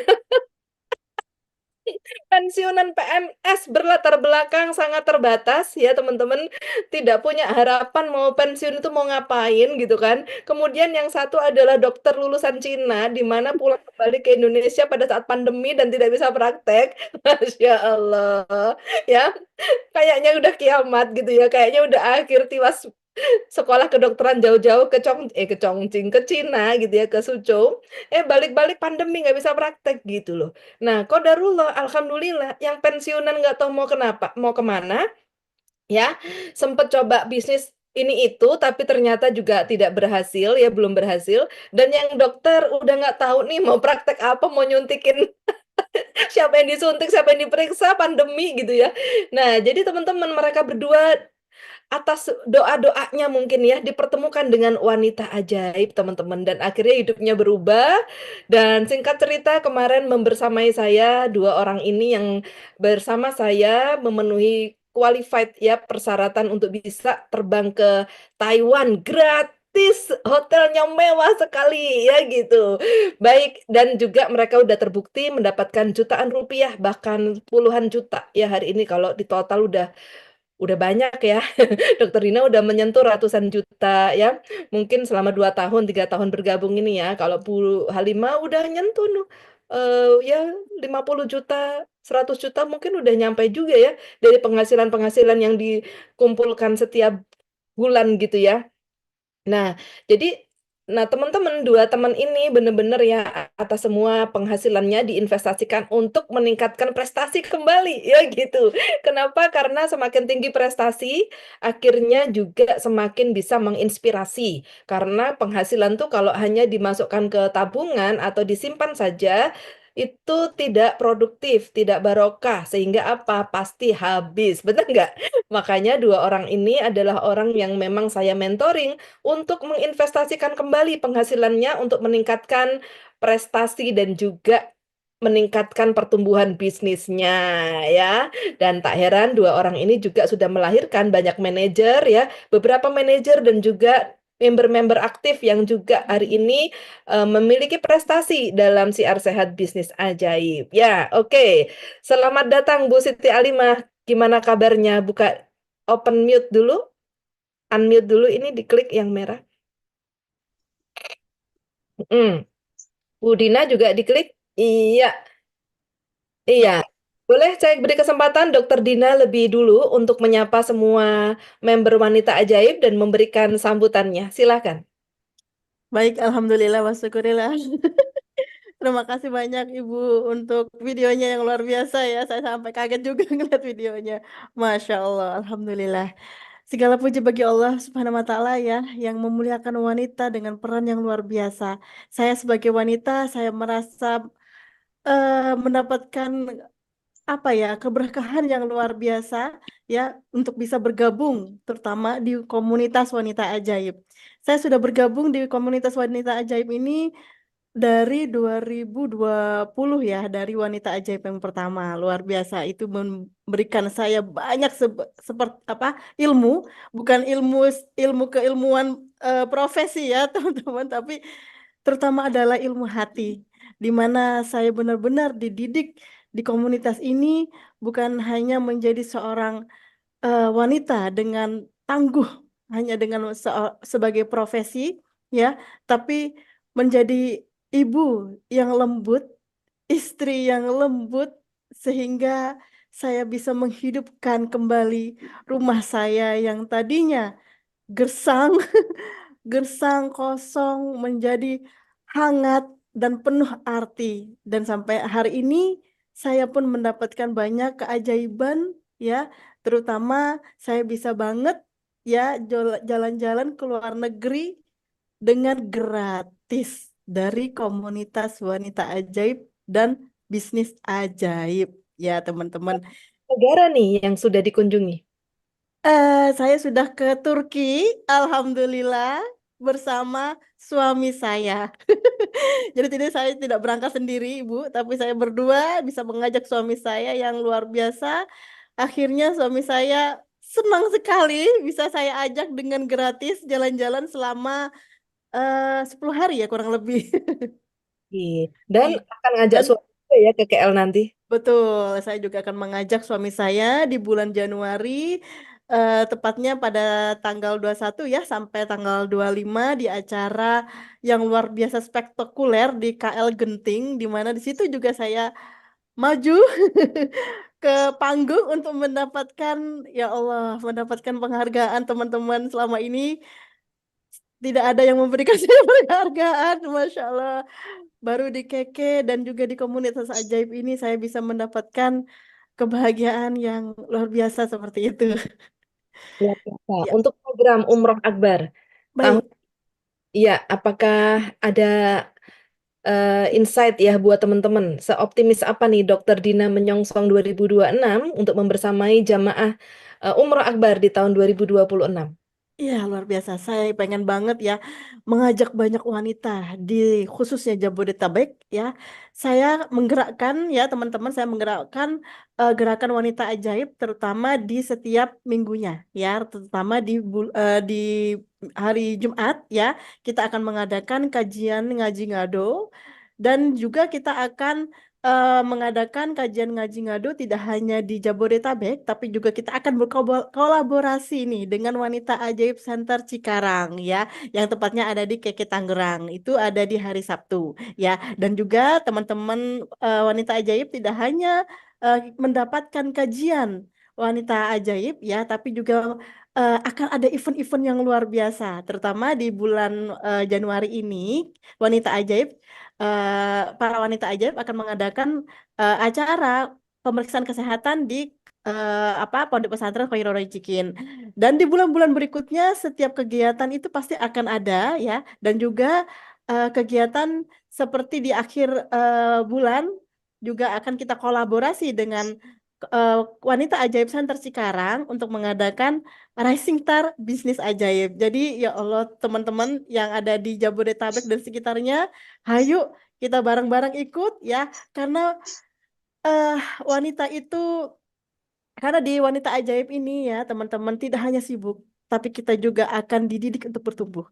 Pensiunan PNS berlatar belakang sangat terbatas ya teman-teman, tidak punya harapan mau pensiun itu mau ngapain gitu kan. Kemudian yang satu adalah dokter lulusan Cina di mana pulang kembali ke Indonesia pada saat pandemi dan tidak bisa praktek. Masya Allah ya, kayaknya udah kiamat gitu ya, kayaknya udah akhir tiwas sekolah kedokteran jauh-jauh ke Chongqing, ke Cina gitu ya, ke Suzhou, balik-balik pandemi nggak bisa praktek gitu loh. Nah, qadarullah, alhamdulillah yang pensiunan nggak tahu mau kenapa, mau kemana, ya, sempet coba bisnis ini itu, tapi ternyata juga tidak berhasil ya, belum berhasil. Dan yang dokter udah nggak tahu nih mau praktek apa, mau nyuntikin siapa yang disuntik, siapa yang diperiksa, pandemi gitu ya. Nah, jadi teman-teman mereka berdua atas doa-doanya mungkin ya, dipertemukan dengan wanita ajaib teman-teman, dan akhirnya hidupnya berubah. Dan singkat cerita kemarin membersamai saya, dua orang ini yang bersama saya memenuhi qualified ya persyaratan untuk bisa terbang ke Taiwan gratis, hotelnya mewah sekali ya gitu. Baik, dan juga mereka udah terbukti mendapatkan jutaan rupiah bahkan puluhan juta ya hari ini kalau di total udah banyak ya. Dokter Dina udah menyentuh ratusan juta ya. Mungkin selama 2 tahun, 3 tahun bergabung ini ya. Kalau Bu Halimah udah nyentuh ya 50 juta, 100 juta mungkin udah nyampe juga ya dari penghasilan-penghasilan yang dikumpulkan setiap bulan gitu ya. Nah, jadi Nah, teman-teman, dua teman ini benar-benar ya atas semua penghasilannya diinvestasikan untuk meningkatkan prestasi kembali, ya gitu. Kenapa? Karena semakin tinggi prestasi, akhirnya juga semakin bisa menginspirasi. Karena penghasilan tuh kalau hanya dimasukkan ke tabungan atau disimpan saja, itu tidak produktif, tidak barokah, sehingga apa? Pasti habis, benar nggak? Makanya dua orang ini adalah orang yang memang saya mentoring untuk menginvestasikan kembali penghasilannya untuk meningkatkan prestasi dan juga meningkatkan pertumbuhan bisnisnya ya. Dan tak heran dua orang ini juga sudah melahirkan banyak manajer ya, beberapa manajer dan juga member-member aktif yang juga hari ini memiliki prestasi dalam siar sehat bisnis ajaib. Ya, oke. Selamat datang Bu Siti Alimah. Gimana kabarnya? Buka open mute dulu. Unmute dulu ini diklik yang merah. Bu Dina juga diklik. Iya, iya. Boleh saya beri kesempatan Dokter Dina lebih dulu untuk menyapa semua member Wanita Ajaib dan memberikan sambutannya. Silakan. Baik, alhamdulillah wa syukurillah. Terima kasih banyak Ibu untuk videonya yang luar biasa ya. Saya sampai kaget juga ngeliat videonya. Masya Allah, alhamdulillah. Segala puji bagi Allah Subhanahu wa taala ya yang memuliakan wanita dengan peran yang luar biasa. Saya sebagai wanita, saya merasa mendapatkan apa ya, keberkahan yang luar biasa ya untuk bisa bergabung terutama di komunitas wanita ajaib. Saya sudah bergabung di komunitas wanita ajaib ini dari 2020 ya, dari wanita ajaib yang pertama. Luar biasa itu memberikan saya banyak seperti apa? Ilmu, bukan ilmu ilmu keilmuan profesi ya, teman-teman, tapi terutama adalah ilmu hati di mana saya benar-benar dididik di komunitas ini bukan hanya menjadi seorang wanita dengan tangguh hanya dengan sebagai profesi ya, tapi menjadi ibu yang lembut, istri yang lembut sehingga saya bisa menghidupkan kembali rumah saya yang tadinya gersang, gersang kosong menjadi hangat dan penuh arti. Dan sampai hari ini saya pun mendapatkan banyak keajaiban ya, terutama saya bisa banget ya jalan-jalan ke luar negeri dengan gratis dari komunitas wanita ajaib dan bisnis ajaib ya teman-teman. Negara nih yang sudah dikunjungi. Saya sudah ke Turki, alhamdulillah, bersama suami saya. Jadi saya tidak berangkat sendiri, Ibu, tapi saya berdua bisa mengajak suami saya yang luar biasa. Akhirnya suami saya senang sekali bisa saya ajak dengan gratis jalan-jalan selama 10 hari ya kurang lebih. Iya. Dan Iya. akan ngajak Dan suami juga ya ke KL nanti. betul, saya juga akan mengajak suami saya di bulan Januari, tepatnya pada tanggal 21 ya, sampai tanggal 25 di acara yang luar biasa spektakuler di KL Genting, di mana di situ juga saya maju ke panggung untuk mendapatkan, ya Allah, mendapatkan penghargaan teman-teman selama ini. Tidak ada yang memberikan saya penghargaan, Masya Allah. Baru di Keke dan juga di komunitas ajaib ini saya bisa mendapatkan kebahagiaan yang luar biasa seperti itu. Luar biasa. Ya, Untuk program Umroh Akbar tahun, baik. ya, apakah ada insight ya buat teman-teman? Seoptimis apa nih Dokter Dina menyongsong 2026 untuk membersamai jamaah Umroh Akbar di tahun 2026? Iya, luar biasa. Saya pengen banget ya mengajak banyak wanita di khususnya Jabodetabek ya. Saya menggerakkan ya teman-teman, saya menggerakkan gerakan wanita ajaib terutama di setiap minggunya ya, terutama di hari Jumat ya. Kita akan mengadakan kajian ngaji ngado dan juga kita akan mengadakan kajian ngaji ngado tidak hanya di Jabodetabek, tapi juga kita akan berkolaborasi nih dengan Wanita Ajaib Center Cikarang ya, yang tepatnya ada di Keke Tangerang. Itu ada di hari Sabtu ya. Dan juga teman-teman Wanita Ajaib tidak hanya mendapatkan kajian Wanita Ajaib ya, tapi juga akan ada event-event yang luar biasa, terutama di bulan Januari ini, Wanita Ajaib, para wanita ajaib akan mengadakan acara pemeriksaan kesehatan di Pondok Pesantren Khairul Razikin. Dan di bulan-bulan berikutnya, setiap kegiatan itu pasti akan ada ya, dan juga kegiatan seperti di akhir bulan juga akan kita kolaborasi dengan Wanita Ajaib Center Cikarang untuk mengadakan Rising Star Bisnis Ajaib. Jadi ya Allah teman-teman yang ada di Jabodetabek dan sekitarnya, hayu kita bareng-bareng ikut ya, karena wanita itu, karena di Wanita Ajaib ini ya teman-teman tidak hanya sibuk, tapi kita juga akan dididik untuk bertumbuh.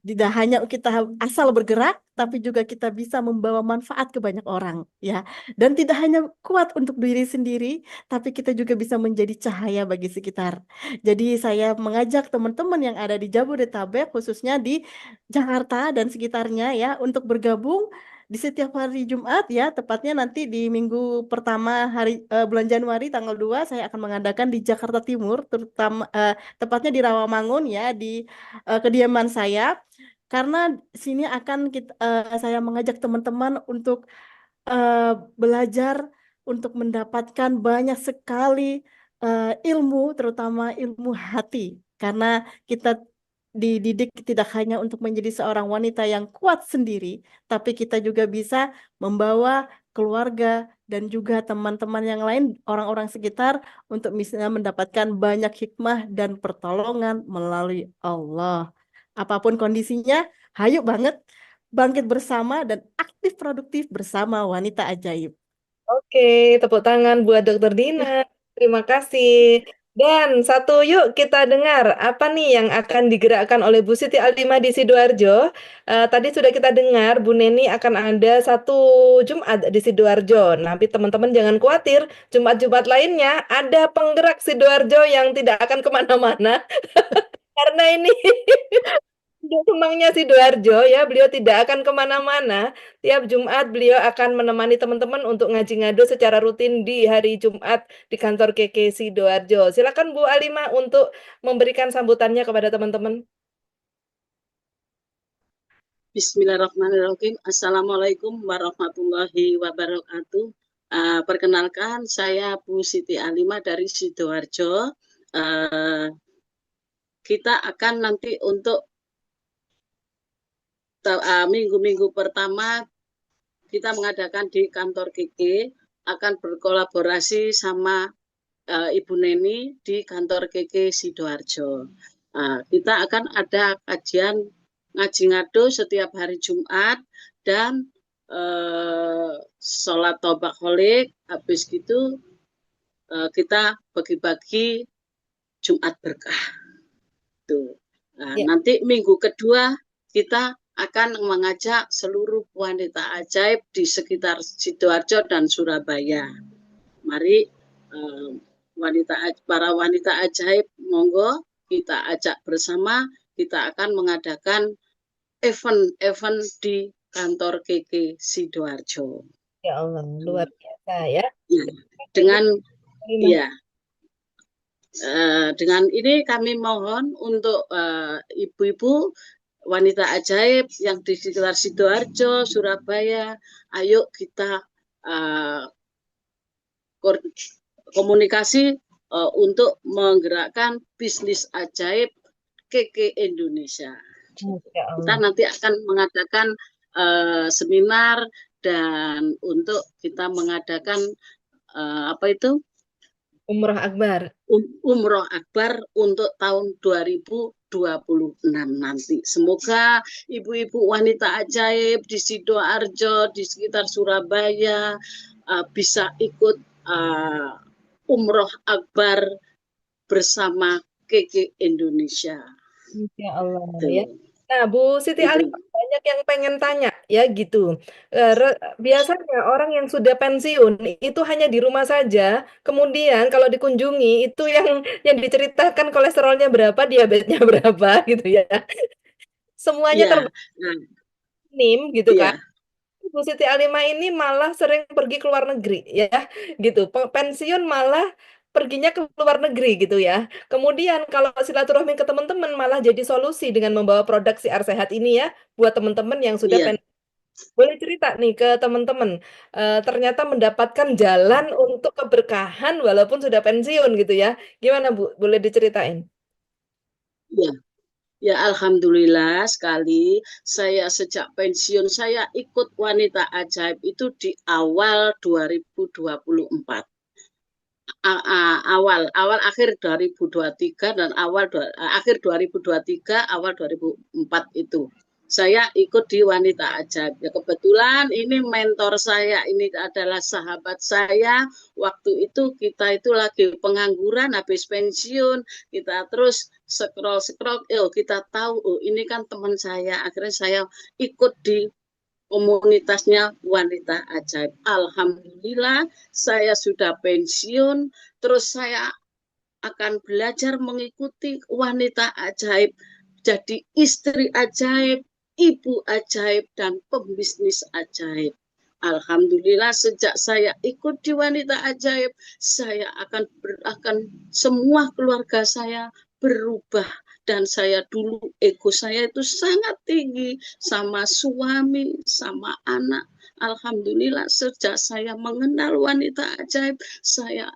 Tidak hanya kita asal bergerak, tapi juga kita bisa membawa manfaat ke banyak orang, ya. Dan tidak hanya kuat untuk diri sendiri, tapi kita juga bisa menjadi cahaya bagi sekitar. Jadi saya mengajak teman-teman yang ada di Jabodetabek, khususnya di Jakarta dan sekitarnya, ya, untuk bergabung di setiap hari Jumat, ya, tepatnya nanti di minggu pertama bulan Januari tanggal 2 saya akan mengadakan di Jakarta Timur, terutama tepatnya di Rawamangun, ya, di kediaman saya, karena sini akan saya mengajak teman-teman untuk belajar untuk mendapatkan banyak sekali ilmu, terutama ilmu hati, karena kita dididik tidak hanya untuk menjadi seorang wanita yang kuat sendiri, tapi kita juga bisa membawa keluarga dan juga teman-teman yang lain, orang-orang sekitar, untuk bisa mendapatkan banyak hikmah dan pertolongan melalui Allah. Apapun kondisinya, hayu banget bangkit bersama dan aktif produktif bersama Wanita Ajaib. Oke, tepuk tangan buat Dokter Dina. Terima kasih. Dan satu, yuk kita dengar apa nih yang akan digerakkan oleh Bu Siti Alima di Sidoarjo. Tadi sudah kita dengar Bu Neni akan ada satu Jumat di Sidoarjo. Nanti teman-teman jangan khawatir, Jumat-Jumat lainnya ada penggerak Sidoarjo yang tidak akan kemana-mana. Karena ini Kemangnya Sidoarjo ya, beliau tidak akan kemana-mana. Tiap Jumat beliau akan menemani teman-teman untuk ngaji ngado secara rutin di hari Jumat di kantor KK Sidoarjo. Silakan Bu Alima untuk memberikan sambutannya kepada teman-teman. Bismillahirrahmanirrahim. Assalamualaikum warahmatullahi wabarakatuh. Perkenalkan, saya Bu Siti Alima dari Sidoarjo. Kita akan nanti untuk minggu-minggu pertama kita mengadakan di kantor KK, akan berkolaborasi sama Ibu Neni di kantor KK Sidoarjo. Kita akan ada kajian ngaji ngado setiap hari Jumat dan sholat tobakholik. Habis gitu kita bagi-bagi Jumat berkah. Tuh. Nanti minggu kedua kita akan mengajak seluruh wanita ajaib di sekitar Sidoarjo dan Surabaya. Mari para wanita ajaib, monggo kita ajak bersama. Kita akan mengadakan event-event di kantor KK Sidoarjo. Ya Allah, luar biasa ya. Dengan ini kami mohon untuk ibu-ibu wanita ajaib yang di sekitar Sidoarjo, Surabaya, ayo kita komunikasi untuk menggerakkan bisnis ajaib KK Indonesia. Kita nanti akan mengadakan seminar dan untuk kita mengadakan Umroh Akbar. Umroh Akbar untuk tahun 2026 nanti. Semoga ibu-ibu wanita ajaib di Sidoarjo, di sekitar Surabaya bisa ikut Umroh Akbar bersama KK Indonesia. Insya Allah ya. Nah, Bu Siti Alima, banyak yang pengen tanya ya gitu. Biasanya orang yang sudah pensiun itu hanya di rumah saja. Kemudian kalau dikunjungi itu yang diceritakan kolesterolnya berapa, diabetesnya berapa gitu ya. Semuanya ternim gitu kan. Bu Siti Alima ini malah sering pergi ke luar negeri ya gitu. Pensiun malah perginya ke luar negeri gitu ya. Kemudian kalau silaturahmi ke teman-teman malah jadi solusi dengan membawa produk siar sehat ini ya buat teman-teman yang sudah Iya, boleh cerita nih ke teman-teman, ternyata mendapatkan jalan untuk keberkahan walaupun sudah pensiun gitu ya. Gimana Bu? Boleh diceritain? iya. Ya, alhamdulillah sekali. Saya sejak pensiun, saya ikut Wanita Ajaib itu di awal 2024. Awal akhir 2023 dan akhir 2023 awal 2004 itu saya ikut di Wanita Ajaib. Ya, kebetulan ini mentor saya, ini adalah sahabat saya. Waktu itu kita itu lagi pengangguran habis pensiun, kita terus scroll kita tahu ini kan teman saya. Akhirnya saya ikut di komunitasnya Wanita Ajaib. Alhamdulillah saya sudah pensiun, terus saya akan belajar mengikuti Wanita Ajaib, jadi istri ajaib, ibu ajaib, dan pembisnis ajaib. Alhamdulillah sejak saya ikut di Wanita Ajaib, saya akan semua keluarga saya berubah. Dan saya dulu ego saya itu sangat tinggi sama suami, sama anak. Alhamdulillah sejak saya mengenal Wanita Ajaib, saya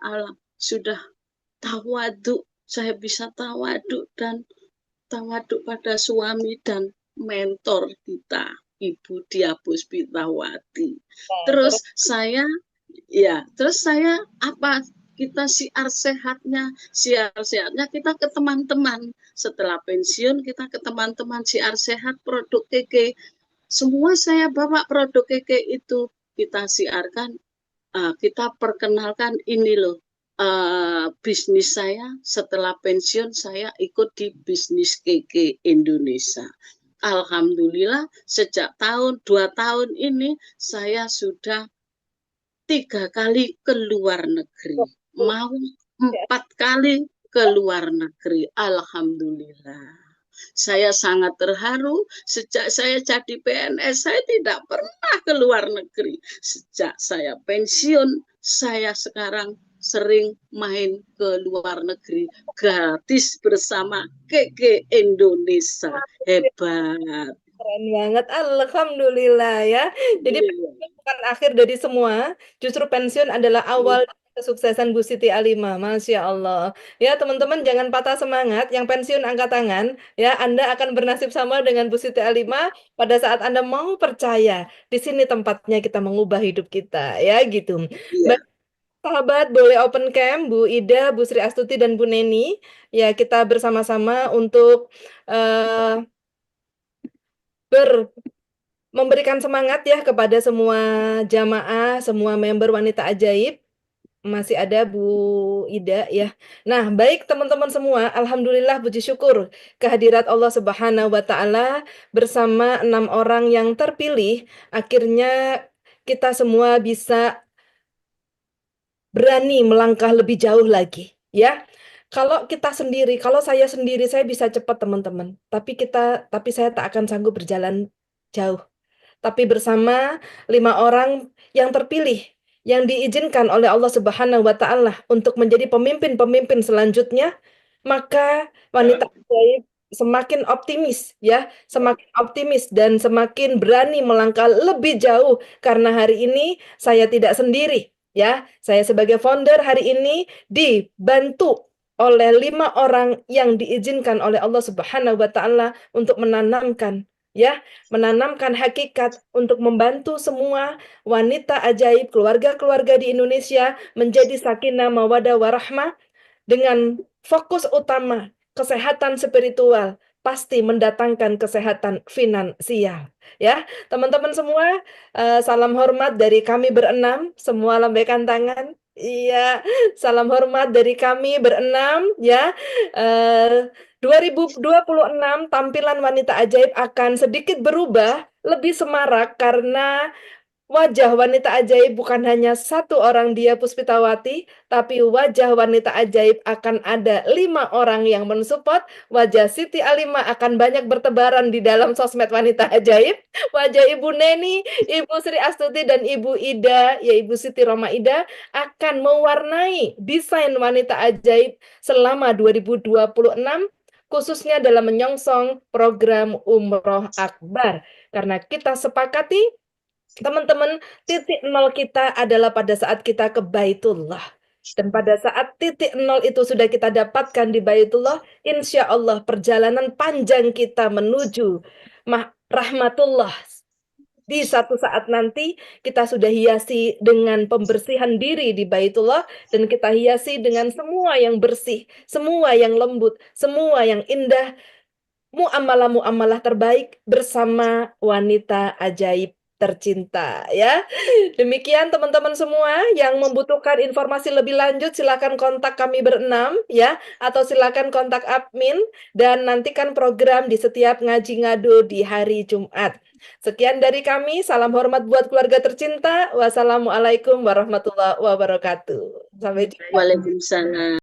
sudah tawadu, saya bisa tawadu dan tawadu pada suami dan mentor kita, Ibu Dia Puspitawati. Nah, Terus terus saya apa, kita siar sehatnya kita ke teman-teman. Setelah pensiun kita ke teman-teman siar sehat produk KK. Semua saya bawa produk KK itu kita siarkan, kita perkenalkan ini loh. Bisnis saya setelah pensiun, saya ikut di bisnis KK Indonesia. Alhamdulillah sejak 2 tahun ini saya sudah 3 kali ke luar negeri, mau 4 kali ke luar negeri. Alhamdulillah. Saya sangat terharu. Sejak saya jadi PNS, saya tidak pernah ke luar negeri. Sejak saya pensiun, saya sekarang sering main ke luar negeri gratis bersama KK Indonesia. Hebat. keren banget, alhamdulillah ya. Jadi Iya, pensiun bukan akhir dari semua, justru pensiun adalah awal dari kesuksesan Bu Siti Alimah, Masya Allah. Ya teman-teman jangan patah semangat, yang pensiun angkat tangan, ya Anda akan bernasib sama dengan Bu Siti Alimah pada saat Anda mau percaya, di sini tempatnya kita mengubah hidup kita, ya gitu. iya. Baik, sahabat, boleh open cam, Bu Ida, Bu Sri Astuti, dan Bu Neni. Ya kita bersama-sama untuk eh, memberikan semangat ya kepada semua jamaah, semua member Wanita Ajaib. Masih ada Bu Ida ya. Nah, baik teman-teman semua, alhamdulillah puji syukur kehadirat Allah Subhanahu wa taala bersama 6 orang yang terpilih, akhirnya kita semua bisa berani melangkah lebih jauh lagi, ya. Kalau kita sendiri, kalau saya sendiri saya bisa cepat teman-teman, tapi saya tak akan sanggup berjalan jauh. Tapi bersama 5 orang yang terpilih, yang diizinkan oleh Allah Subhanahu wa Ta'ala untuk menjadi pemimpin-pemimpin selanjutnya, maka wanita ajaib semakin optimis, ya, semakin optimis dan semakin berani melangkah lebih jauh karena hari ini saya tidak sendiri, ya. Saya sebagai founder hari ini dibantu oleh 5 orang yang diizinkan oleh Allah Subhanahu wa Ta'ala untuk menanamkan, ya, menanamkan hakikat untuk membantu semua wanita ajaib, keluarga-keluarga di Indonesia menjadi sakinah, mawadah, warahmah dengan fokus utama kesehatan spiritual pasti mendatangkan kesehatan finansial. Ya, teman-teman semua, salam hormat dari kami berenam, semua lambaikan tangan. Iya, salam hormat dari kami berenam ya. Eh, 2026 tampilan wanita ajaib akan sedikit berubah, lebih semarak karena Wajah wanita ajaib bukan hanya satu orang dia Puspitawati, tapi wajah wanita ajaib akan ada 5 orang yang mensupport. Wajah Siti Alimah akan banyak bertebaran di dalam sosmed wanita ajaib. Wajah Ibu Neni, Ibu Sri Astuti, dan Ibu Ida, ya Ibu Siti Roma Ida, akan mewarnai desain wanita ajaib selama 2026, khususnya dalam menyongsong program Umroh Akbar. Karena kita sepakati, teman-teman, titik nol kita adalah pada saat kita ke Baitullah. Dan pada saat titik nol itu sudah kita dapatkan di Baitullah, insya Allah perjalanan panjang kita menuju rahmatullah. Di satu saat nanti kita sudah hiasi dengan pembersihan diri di Baitullah, dan kita hiasi dengan semua yang bersih, semua yang lembut, semua yang indah, muamalah-muamalah terbaik bersama wanita ajaib tercinta, ya. Demikian teman-teman semua, yang membutuhkan informasi lebih lanjut silakan kontak kami berenam, ya, atau silakan kontak admin dan nantikan program di setiap ngaji ngado di hari Jumat. Sekian dari kami, salam hormat buat keluarga tercinta. Wassalamualaikum warahmatullahi wabarakatuh. Sampai jumpa. Waalaikumsalam.